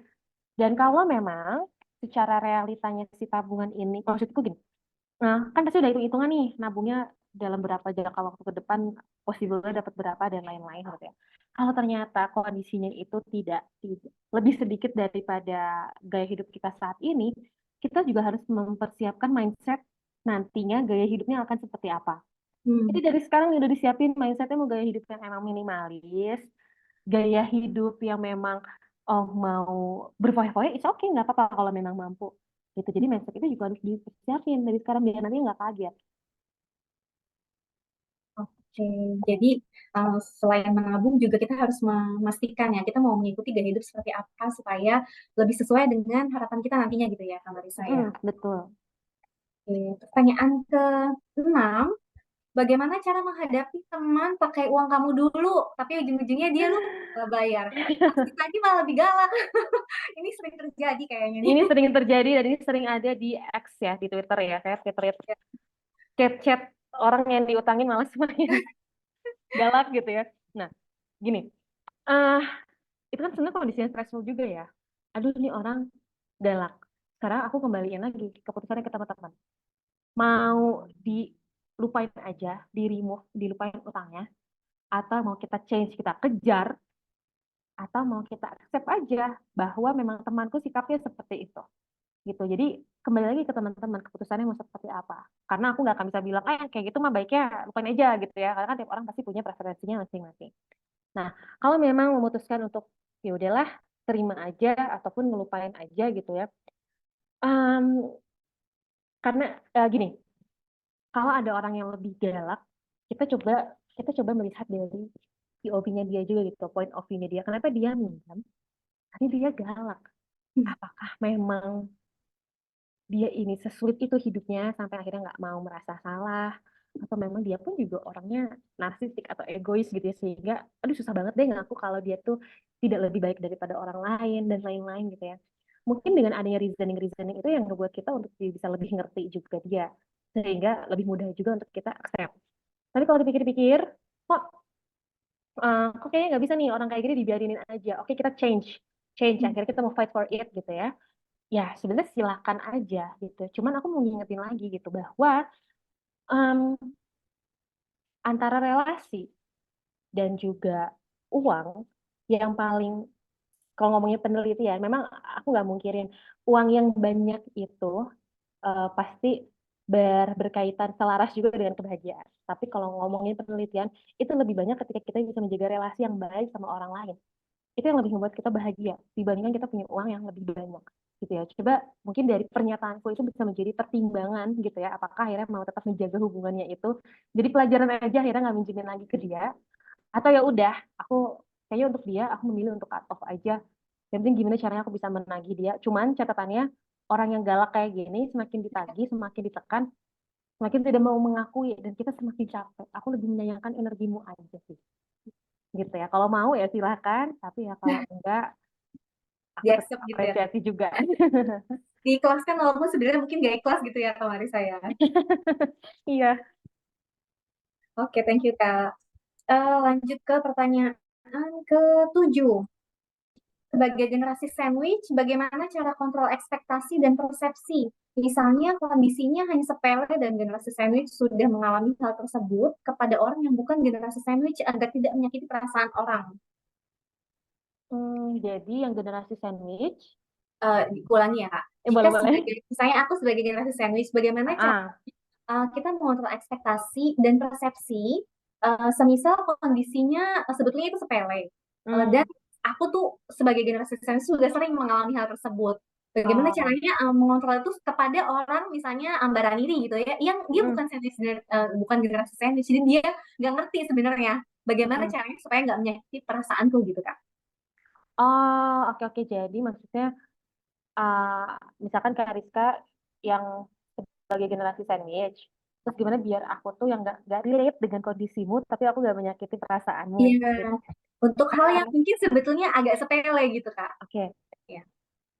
Dan kalau memang secara realitanya si tabungan ini, maksudku gini, nah kan pasti udah hitung-hitungan nih, nabungnya dalam berapa jangka waktu ke depan, possible dapat berapa dan lain-lain gitu ya. Kalau ternyata kondisinya itu tidak lebih sedikit daripada gaya hidup kita saat ini, kita juga harus mempersiapkan mindset nantinya gaya hidupnya akan seperti apa. Jadi Hmm. dari sekarang udah disiapin mindsetnya mau gaya hidup yang emang minimalis, gaya hidup yang memang oh mau berfoya-foya, it's okay, nggak apa-apa kalau memang mampu. Gitu. Jadi mindset itu juga harus disiapin dari sekarang biar nanti nggak kaget. Oke, jadi selain menabung juga kita harus memastikan ya kita mau mengikuti gaya hidup seperti apa supaya lebih sesuai dengan harapan kita nantinya gitu ya, Kak Marisa ya. Betul. Oke, pertanyaan ke-6, bagaimana cara menghadapi teman pakai uang kamu dulu, tapi ujung-ujungnya dia lupa bayar. Pasti tadi malah lebih galak. Ini sering terjadi kayaknya nih. Ini sering terjadi dan ini sering ada di X ya, di Twitter ya. Kayak Twitter itu chat-chat orang yang diutangin malah semakin galak gitu ya. Nah, gini, ah itu kan sebenarnya kondisinya stressful juga ya. Aduh, ini orang galak. Sekarang aku kembaliin lagi keputusannya ke teman-teman. Mau dilupain aja, di remove, dilupain utangnya, atau mau kita change, kita kejar, atau mau kita accept aja bahwa memang temanku sikapnya seperti itu. Gitu. Jadi kembali lagi ke teman-teman keputusannya mau seperti apa. Karena aku nggak akan bisa bilang, kayak gitu mah baiknya lupain aja gitu ya. Karena kan tiap orang pasti punya preferensinya masing-masing. Nah, kalau memang memutuskan untuk ya udahlah terima aja ataupun ngelupain aja gitu ya. Um, karena gini, kalau ada orang yang lebih galak, kita coba kita coba melihat dari POV-nya dia juga gitu, point of view-nya dia. Kenapa dia minjem? Tapi dia galak. Apakah memang dia ini sesulit itu hidupnya sampai akhirnya nggak mau merasa salah? atau memang dia pun juga orangnya narsistik atau egois gitu ya, sehingga aduh susah banget deh ngaku kalau dia tuh tidak lebih baik daripada orang lain dan lain-lain gitu ya. Mungkin dengan adanya reasoning-reasoning itu yang membuat kita untuk bisa lebih ngerti juga dia, sehingga lebih mudah juga untuk kita accept. Tapi kalau dipikir-pikir, kok kok kayaknya nggak bisa nih orang kayak gini dibiarinin aja. Oke, kita change, change. Hmm. Akhirnya kita mau fight for it gitu ya. Ya sebenarnya silakan aja gitu. Cuman aku mau ngingetin lagi gitu bahwa em, antara relasi dan juga uang yang paling, kalau ngomongin penelitian, memang aku nggak mungkirin uang yang banyak itu pasti berkaitan selaras juga dengan kebahagiaan. Tapi kalau ngomongin penelitian, itu lebih banyak ketika kita bisa menjaga relasi yang baik sama orang lain. Itu yang lebih membuat kita bahagia dibandingkan kita punya uang yang lebih banyak gitu ya. Coba mungkin dari pernyataanku itu bisa menjadi pertimbangan gitu ya, apakah akhirnya mau tetap menjaga hubungannya itu jadi pelajaran aja, akhirnya nggak minjemin lagi ke dia, atau ya udah aku kayaknya untuk dia aku memilih untuk cut off aja, yang penting gimana caranya aku bisa menagih dia. Cuman catatannya, orang yang galak kayak gini semakin ditagih, semakin ditekan, semakin tidak mau mengakui, dan kita semakin capek. Aku lebih menyayangkan energimu aja sih gitu ya. Kalau mau ya silahkan, tapi ya kalau enggak Di aku tetap accept gitu ya. apresiasi juga. Diikhlaskan walaupun sebenarnya mungkin gak ikhlas gitu ya Kak Marisa ya. Iya. Oke, thank you Kak. Lanjut ke pertanyaan ke-7. Sebagai generasi sandwich, bagaimana cara kontrol ekspektasi dan persepsi? Misalnya kondisinya hanya sepele dan generasi sandwich sudah mengalami hal tersebut kepada orang yang bukan generasi sandwich agar tidak menyakiti perasaan orang. Jadi yang generasi sandwich, Ulangi ya Kak. Jika boleh-boleh. sebagai, misalnya aku sebagai generasi sandwich, bagaimana cara Ah, kita mengontrol ekspektasi dan persepsi, semisal kondisinya sebetulnya itu sepele. Dan hmm, aku tuh sebagai generasi sandwich sudah sering mengalami hal tersebut. Bagaimana oh, caranya mengontrol itu kepada orang misalnya Ambaraniri gitu ya, yang dia hmm, bukan sandwich, bukan generasi sandwich, jadi dia nggak ngerti sebenarnya bagaimana hmm. caranya supaya nggak menyakiti perasaanku gitu Kak. Oh, oke oke. Jadi maksudnya, ah, misalkan Kak Rizka yang sebagai generasi sandwich, terus gimana biar aku tuh yang nggak relate dengan kondisimu, tapi aku nggak menyakiti perasaanmu, Iya, gitu. untuk hal Ah, yang mungkin sebetulnya agak sepele gitu Kak. oke. Ya.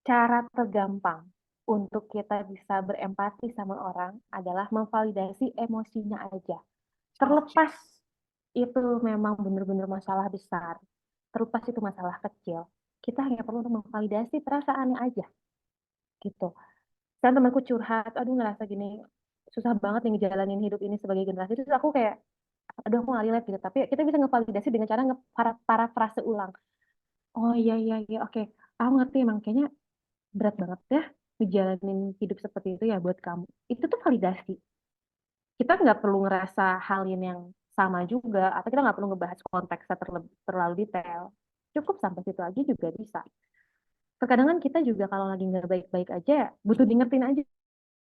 Cara tergampang untuk kita bisa berempati sama orang adalah memvalidasi emosinya aja. Oke. Terlepas itu memang benar-benar masalah besar, terlepas itu masalah kecil, kita hanya perlu untuk memvalidasi perasaannya aja, gitu. Kan temanku curhat, aduh ngerasa gini, susah banget nih ngejalanin hidup ini sebagai generasi. Terus aku kayak, aduh aku nggak relate gitu. Tapi kita bisa ngevalidasi dengan cara parafrase ulang. Oh iya, iya, iya, oke. Aku ngerti emang kayaknya berat banget ya ngejalanin hidup seperti itu ya buat kamu. Itu tuh validasi. Kita nggak perlu ngerasa halin yang sama juga, atau kita nggak perlu ngebahas konteksnya terlalu detail. Cukup sampai situ aja juga bisa. Terkadang kan kita juga kalau lagi nggak baik-baik aja, butuh diingetin aja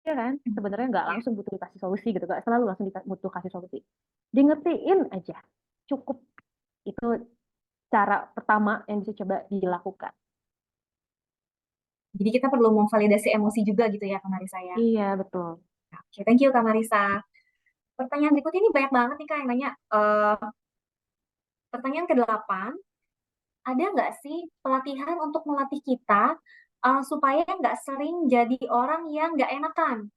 kan. Sebenarnya nggak Ya. langsung butuh dikasih solusi gitu, nggak selalu langsung butuh kasih solusi. Diingetin aja, cukup. Itu cara pertama yang bisa coba dilakukan. Jadi kita perlu memvalidasi emosi juga gitu ya, Kak Marisa ya. Iya, betul. Oke, thank you Kak Marisa. Pertanyaan berikutnya ini banyak banget nih Kak yang nanya. Pertanyaan ke-8, ada nggak sih pelatihan untuk melatih kita supaya nggak sering jadi orang yang nggak enakan?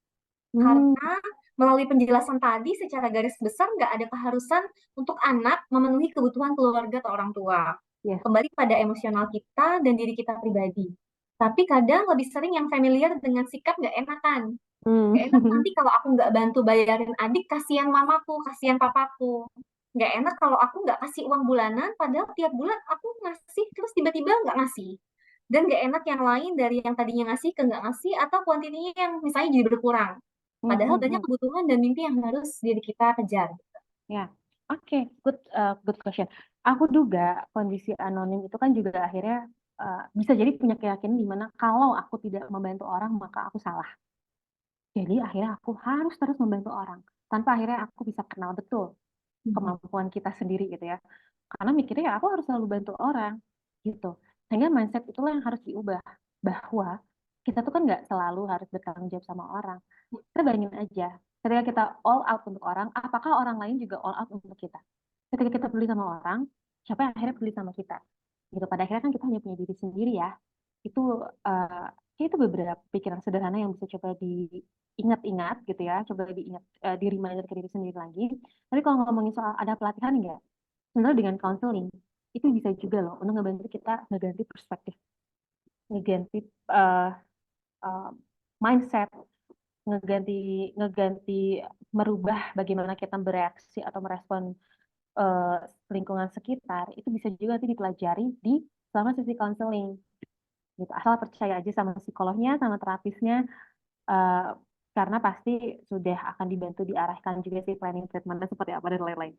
Hmm, Karena melalui penjelasan tadi secara garis besar nggak ada keharusan untuk anak memenuhi kebutuhan keluarga atau orang tua. yes. Kembali pada emosional kita dan diri kita pribadi. Tapi kadang lebih sering yang familiar dengan sikap nggak enakan. Hmm. Gak enak nanti kalau aku nggak bantu bayarin adik, kasihan mamaku, kasihan papaku. Nggak enak kalau aku nggak kasih uang bulanan, padahal tiap bulan aku ngasih, terus tiba-tiba nggak ngasih. Dan nggak enak yang lain dari yang tadinya ngasih ke nggak ngasih, atau kuantitinya yang misalnya jadi berkurang. Hmm, Padahal hmm, banyak hmm. kebutuhan dan mimpi yang harus diri kita kejar. Ya, oke, good question. Aku duga kondisi anonim itu kan juga akhirnya bisa jadi punya keyakinan di mana kalau aku tidak membantu orang maka aku salah. Jadi akhirnya aku harus terus membantu orang tanpa akhirnya aku bisa kenal betul Mhm. kemampuan kita sendiri gitu ya. Karena mikirnya ya aku harus selalu bantu orang gitu. Sehingga mindset itulah yang harus diubah bahwa kita tuh kan nggak selalu harus bertanggung jawab sama orang. Kita bayangin aja, Ketika kita all out untuk orang, apakah orang lain juga all out untuk kita? Ketika kita peduli sama orang, siapa yang akhirnya peduli sama kita? Gitu. Pada akhirnya kan kita hanya punya diri sendiri ya. Itu itu beberapa pikiran sederhana yang bisa coba diingat-ingat gitu ya, coba diingat, di reminder ke diri sendiri lagi. Tapi kalau ngomongin soal ada pelatihan enggak, sebenarnya dengan counseling itu bisa juga loh untuk ngebantu kita ngeganti perspektif, ngeganti eh, eh, mindset, ngeganti ngeganti merubah bagaimana kita bereaksi atau merespon eh, lingkungan sekitar. Itu bisa juga nanti dipelajari di selama sesi counseling gitu. Asal percaya aja sama psikolognya, sama terapisnya, eh, karena pasti sudah akan dibantu diarahkan juga sih planning treatmentnya seperti apa dan lain-lain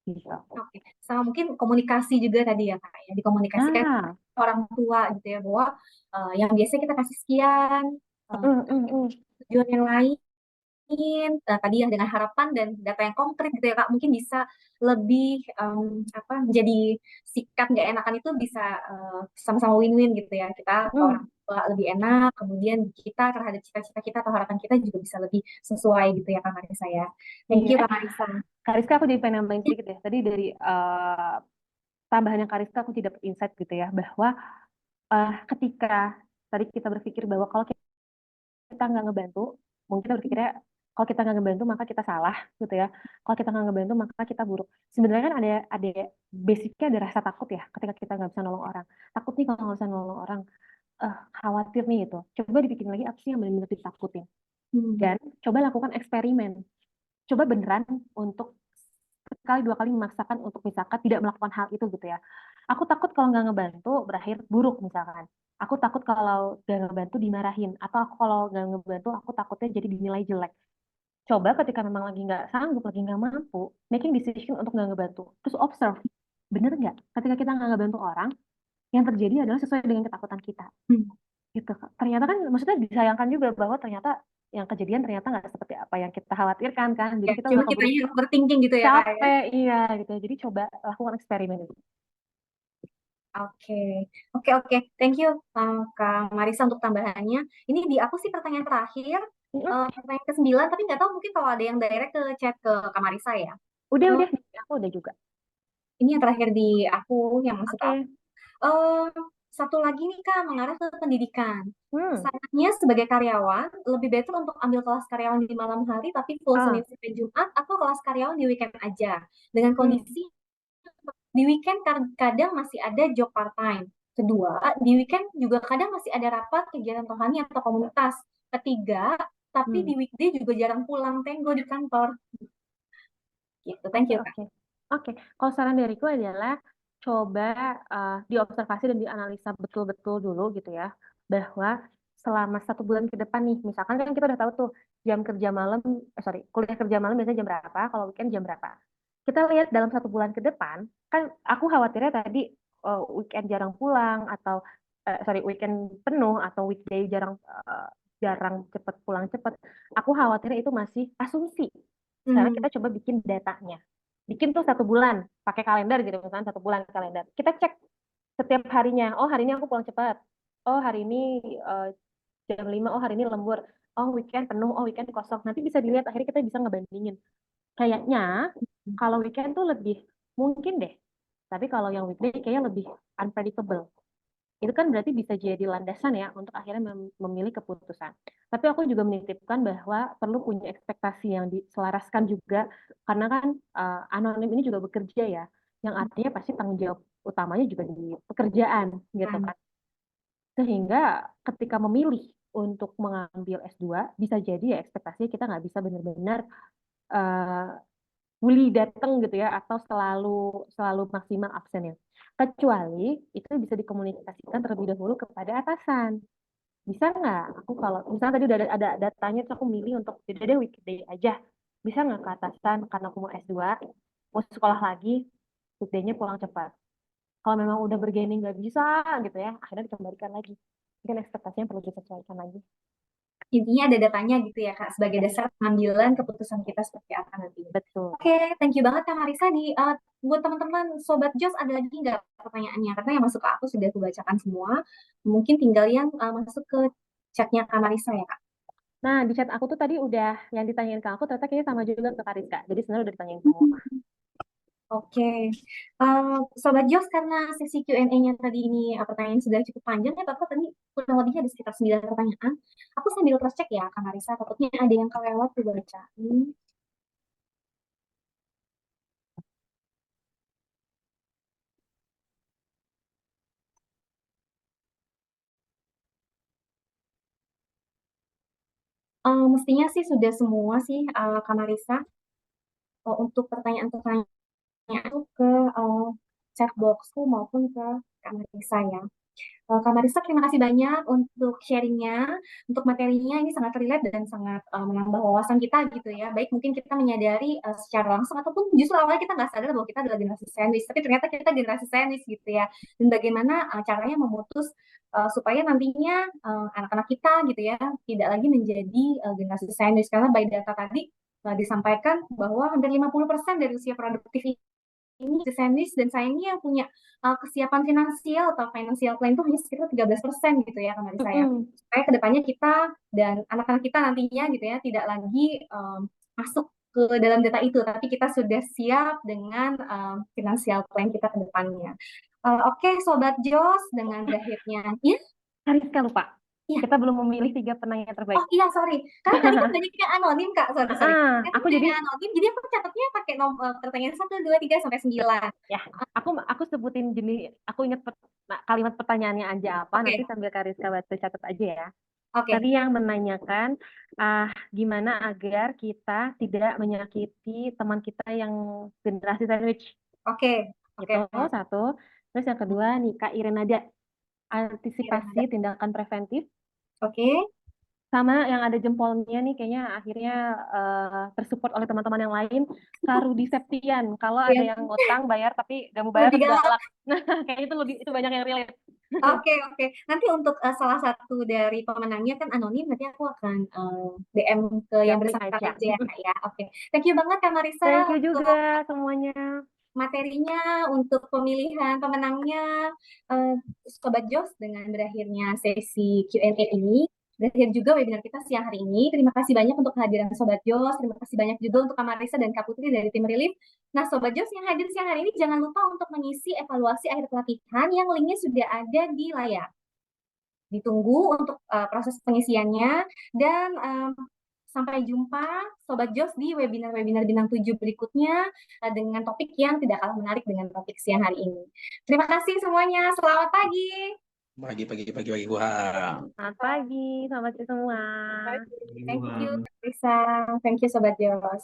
gitu. Oke, sama mungkin komunikasi juga tadi ya Kak, ya dikomunikasikan ke Nah, orang tua gitu ya, bahwa yang biasanya kita kasih sekian, eh, mm, mm, mm. tujuan yang lain, tadi ya dengan harapan dan data yang konkret gitu ya Kak, mungkin bisa lebih apa, menjadi sikap nggak enakan itu bisa sama-sama win-win gitu ya, kita ke orang Mm. tua lebih enak, kemudian kita terhadap cita-cita kita atau harapan kita juga bisa lebih sesuai gitu ya Kak Marisa ya. Thank Iya, you Kak Marisa. Kak Rizka aku jadi pengen nambahin sedikit ya. Tadi dari tambahan yang Kak Rizka aku tidak insight gitu ya, bahwa ketika tadi kita berpikir bahwa kalau kita nggak ngebantu, mungkin kita berpikirnya kalau kita nggak ngebantu maka kita salah gitu ya. Kalau kita nggak ngebantu maka kita buruk. Sebenarnya kan ada basicnya ada rasa takut ya ketika kita nggak bisa nolong orang. Takut nih kalau nggak bisa nolong orang, khawatir nih gitu. Coba dibikin lagi apa sih yang benar-benar ditakutin. Hmm. Dan coba lakukan eksperimen. Coba beneran untuk sekali dua kali memaksakan untuk misalkan tidak melakukan hal itu gitu ya. Aku takut kalau nggak ngebantu berakhir buruk misalkan. Aku takut kalau nggak ngebantu dimarahin. Atau aku kalau nggak ngebantu aku takutnya jadi dinilai jelek. Coba ketika memang lagi nggak sanggup, lagi nggak mampu, making decision untuk nggak ngebantu. Terus observe, bener nggak? Ketika kita nggak ngebantu orang, yang terjadi adalah sesuai dengan ketakutan kita. Hmm. Gitu. Ternyata kan, maksudnya disayangkan juga bahwa ternyata yang kejadian ternyata nggak seperti apa yang kita khawatirkan kan. Jadi Ya, kita cuma udah keburu kitanya overthinking gitu ya Kak ya. capek, iya gitu. Jadi coba lakukan eksperimen itu. Oke, oke, oke. Thank you, Kak Marisa untuk tambahannya. Ini di aku sih pertanyaan terakhir, Mm-mm. pertanyaan ke-9, tapi nggak tahu mungkin kalau ada yang direct ke chat ke Kak Marisa ya. Eh, Udah, aku udah juga. ini yang terakhir di aku, yang masuk ke aku. Oke. Eh, Satu lagi nih Kak, mengarah ke pendidikan. Hmm. Sarannya sebagai karyawan, lebih better untuk ambil kelas karyawan di malam hari, tapi full Ah. Senin sampai Jumat, atau kelas karyawan di weekend aja. Dengan Hmm. kondisi di weekend kadang masih ada job part time. Kedua, di weekend juga kadang masih ada rapat, kegiatan rohani atau komunitas. Ketiga, tapi Hmm. di weekday juga jarang pulang tenggo di kantor. Gitu, thank Oke, you, Kak. oke. Oke, kalau saran dariku adalah coba diobservasi dan dianalisa betul-betul dulu gitu ya, bahwa selama 1 bulan ke depan nih, misalkan kan kita udah tahu tuh jam kerja malam, kuliah kerja malam biasanya jam berapa, kalau weekend jam berapa. Kita lihat dalam 1 bulan ke depan, kan aku khawatirnya tadi weekend jarang pulang atau weekend penuh atau weekday jarang cepet pulang cepet. Aku khawatirnya itu masih asumsi. Sekarang Hmm. kita coba bikin datanya, bikin tuh 1 bulan pakai kalender gitu, misalnya 1 bulan kalender kita cek setiap harinya. Oh, hari ini aku pulang cepat, oh hari ini eh, jam 5, oh hari ini lembur, oh weekend penuh, oh weekend kosong. Nanti bisa dilihat, akhirnya kita bisa ngebandingin. Kayaknya kalau weekend tuh lebih mungkin deh, tapi kalau yang weekday kayaknya lebih unpredictable. Itu kan berarti bisa jadi landasan ya untuk akhirnya memilih keputusan. Tapi aku juga menitipkan bahwa perlu punya ekspektasi yang diselaraskan juga, karena kan anonim ini juga bekerja ya, yang artinya pasti tanggung jawab utamanya juga di pekerjaan gitu Nah, kan. Sehingga ketika memilih untuk mengambil S2, bisa jadi ya ekspektasinya kita nggak bisa benar-benar uh, fully datang gitu ya, atau selalu selalu maksimal absennya. Kecuali itu bisa dikomunikasikan terlebih dahulu kepada atasan. Bisa nggak aku kalau misalnya tadi udah ada datanya, terus aku milih untuk jadi deh weekday aja. Bisa nggak ke atasan karena aku mau S2, mau sekolah lagi, weekday-nya pulang cepat. Kalau memang udah bergaining nggak bisa gitu ya, akhirnya dikembalikan lagi. Mungkin ekspektasinya perlu disesuaikan lagi. intinya ada datanya gitu ya, Kak, sebagai dasar pengambilan keputusan kita seperti apa nantinya. Betul. Oke, thank you banget Kak Marisa. Buat teman-teman Sobat Jos, ada lagi nggak pertanyaannya? Karena yang masuk ke aku sudah aku bacakan semua. Mungkin tinggal yang masuk ke chatnya Kak Marisa ya, Kak. Nah, di chat aku tuh tadi udah yang ditanyain ke aku ternyata kayaknya sama juga ke Kariska. Jadi sebenarnya udah ditanyain semua. Oke, Sobat Jos, karena sesi Q&A-nya tadi ini pertanyaan sudah cukup panjang ya, Bapak tadi kurang lebihnya ada sekitar 9 pertanyaan. Aku sambil cross check ya, Kak Marisa, takutnya ada yang kelewat tuh bacain. Mestinya sih sudah semua sih, Kak Marisa. Untuk pertanyaan-pertanyaan itu ke chat boxku maupun ke Kak Marisa ya. Kak Marisa, terima kasih banyak untuk sharingnya, untuk materinya ini sangat relate dan sangat menambah wawasan kita gitu ya. Baik mungkin kita menyadari secara langsung ataupun justru awalnya kita nggak sadar bahwa kita adalah generasi sandwich, tapi ternyata kita generasi sandwich gitu ya. Dan bagaimana caranya memutus supaya nantinya anak-anak kita gitu ya tidak lagi menjadi generasi sandwich, karena by data tadi disampaikan bahwa hampir 50% dari usia produktif ini sandwich, dan sayangnya yang punya kesiapan finansial atau financial plan itu hanya sekitar 13% gitu ya, Kak Marisa ya. Mm-mm. Supaya kedepannya kita dan anak-anak kita nantinya gitu ya tidak lagi masuk ke dalam data itu, tapi kita sudah siap dengan financial plan kita ke depannya. Oke, Sobat Jos, dengan berakhirnya, ya, Kariska lupa. ya. Kita belum memilih 3 penanya terbaik. Oh iya, sorry. Karena tadi kan banyak yang anonim, Kak. Sorry, sorry. Kan Aku banyak jadi yang anonim, jadi aku catatnya pakai nomor pertanyaan 1, 2, 3 sampai 9. ya, aku sebutin jenis, aku ingat kalimat pertanyaannya aja apa, nanti Oke, sambil Kariska baca catat aja ya. Tadi oke, yang menanyakan gimana agar kita tidak menyakiti teman kita yang generasi sandwich. oke, oke, Itu Kak. satu. Terus yang kedua nih Kak Irenada, Kira antisipasi ada. tindakan preventif. Oke, Sama yang ada jempolnya nih kayaknya akhirnya tersupport oleh teman-teman yang lain. Karudi Septian, kalau ada yang yang ngutang bayar tapi gak mau bayar lebih terus galak. galak. Nah, kayaknya itu banyak yang relate. Oke, oke. Nanti untuk salah satu dari pemenangnya kan anonim, nanti aku akan DM ke yang Siap link bersangkutan Aisyah. aja ya, Kak ya. Oke. Thank you banget, Kak Marisa, Thank you untuk juga semuanya. materinya, untuk pemilihan pemenangnya. Eh, Sobat Jos, dengan berakhirnya sesi Q&A ini, berakhir juga webinar kita siang hari ini. Terima kasih banyak untuk kehadiran Sobat Jos. Terima kasih banyak juga untuk Kak Marisa dan Kak Putri dari tim Relief. Nah, Sobat Jos yang hadir siang hari ini, jangan lupa untuk mengisi evaluasi akhir pelatihan yang linknya sudah ada di layar. Ditunggu untuk proses pengisiannya, dan sampai jumpa Sobat Jos di webinar-webinar Bintang 7 berikutnya dengan topik yang tidak kalah menarik dengan topik siang hari ini. Terima kasih semuanya. Selamat pagi. Pagi. Wah. Selamat pagi, selamat pagi semua. Thank you, Lisa. Thank you, Sobat Jos.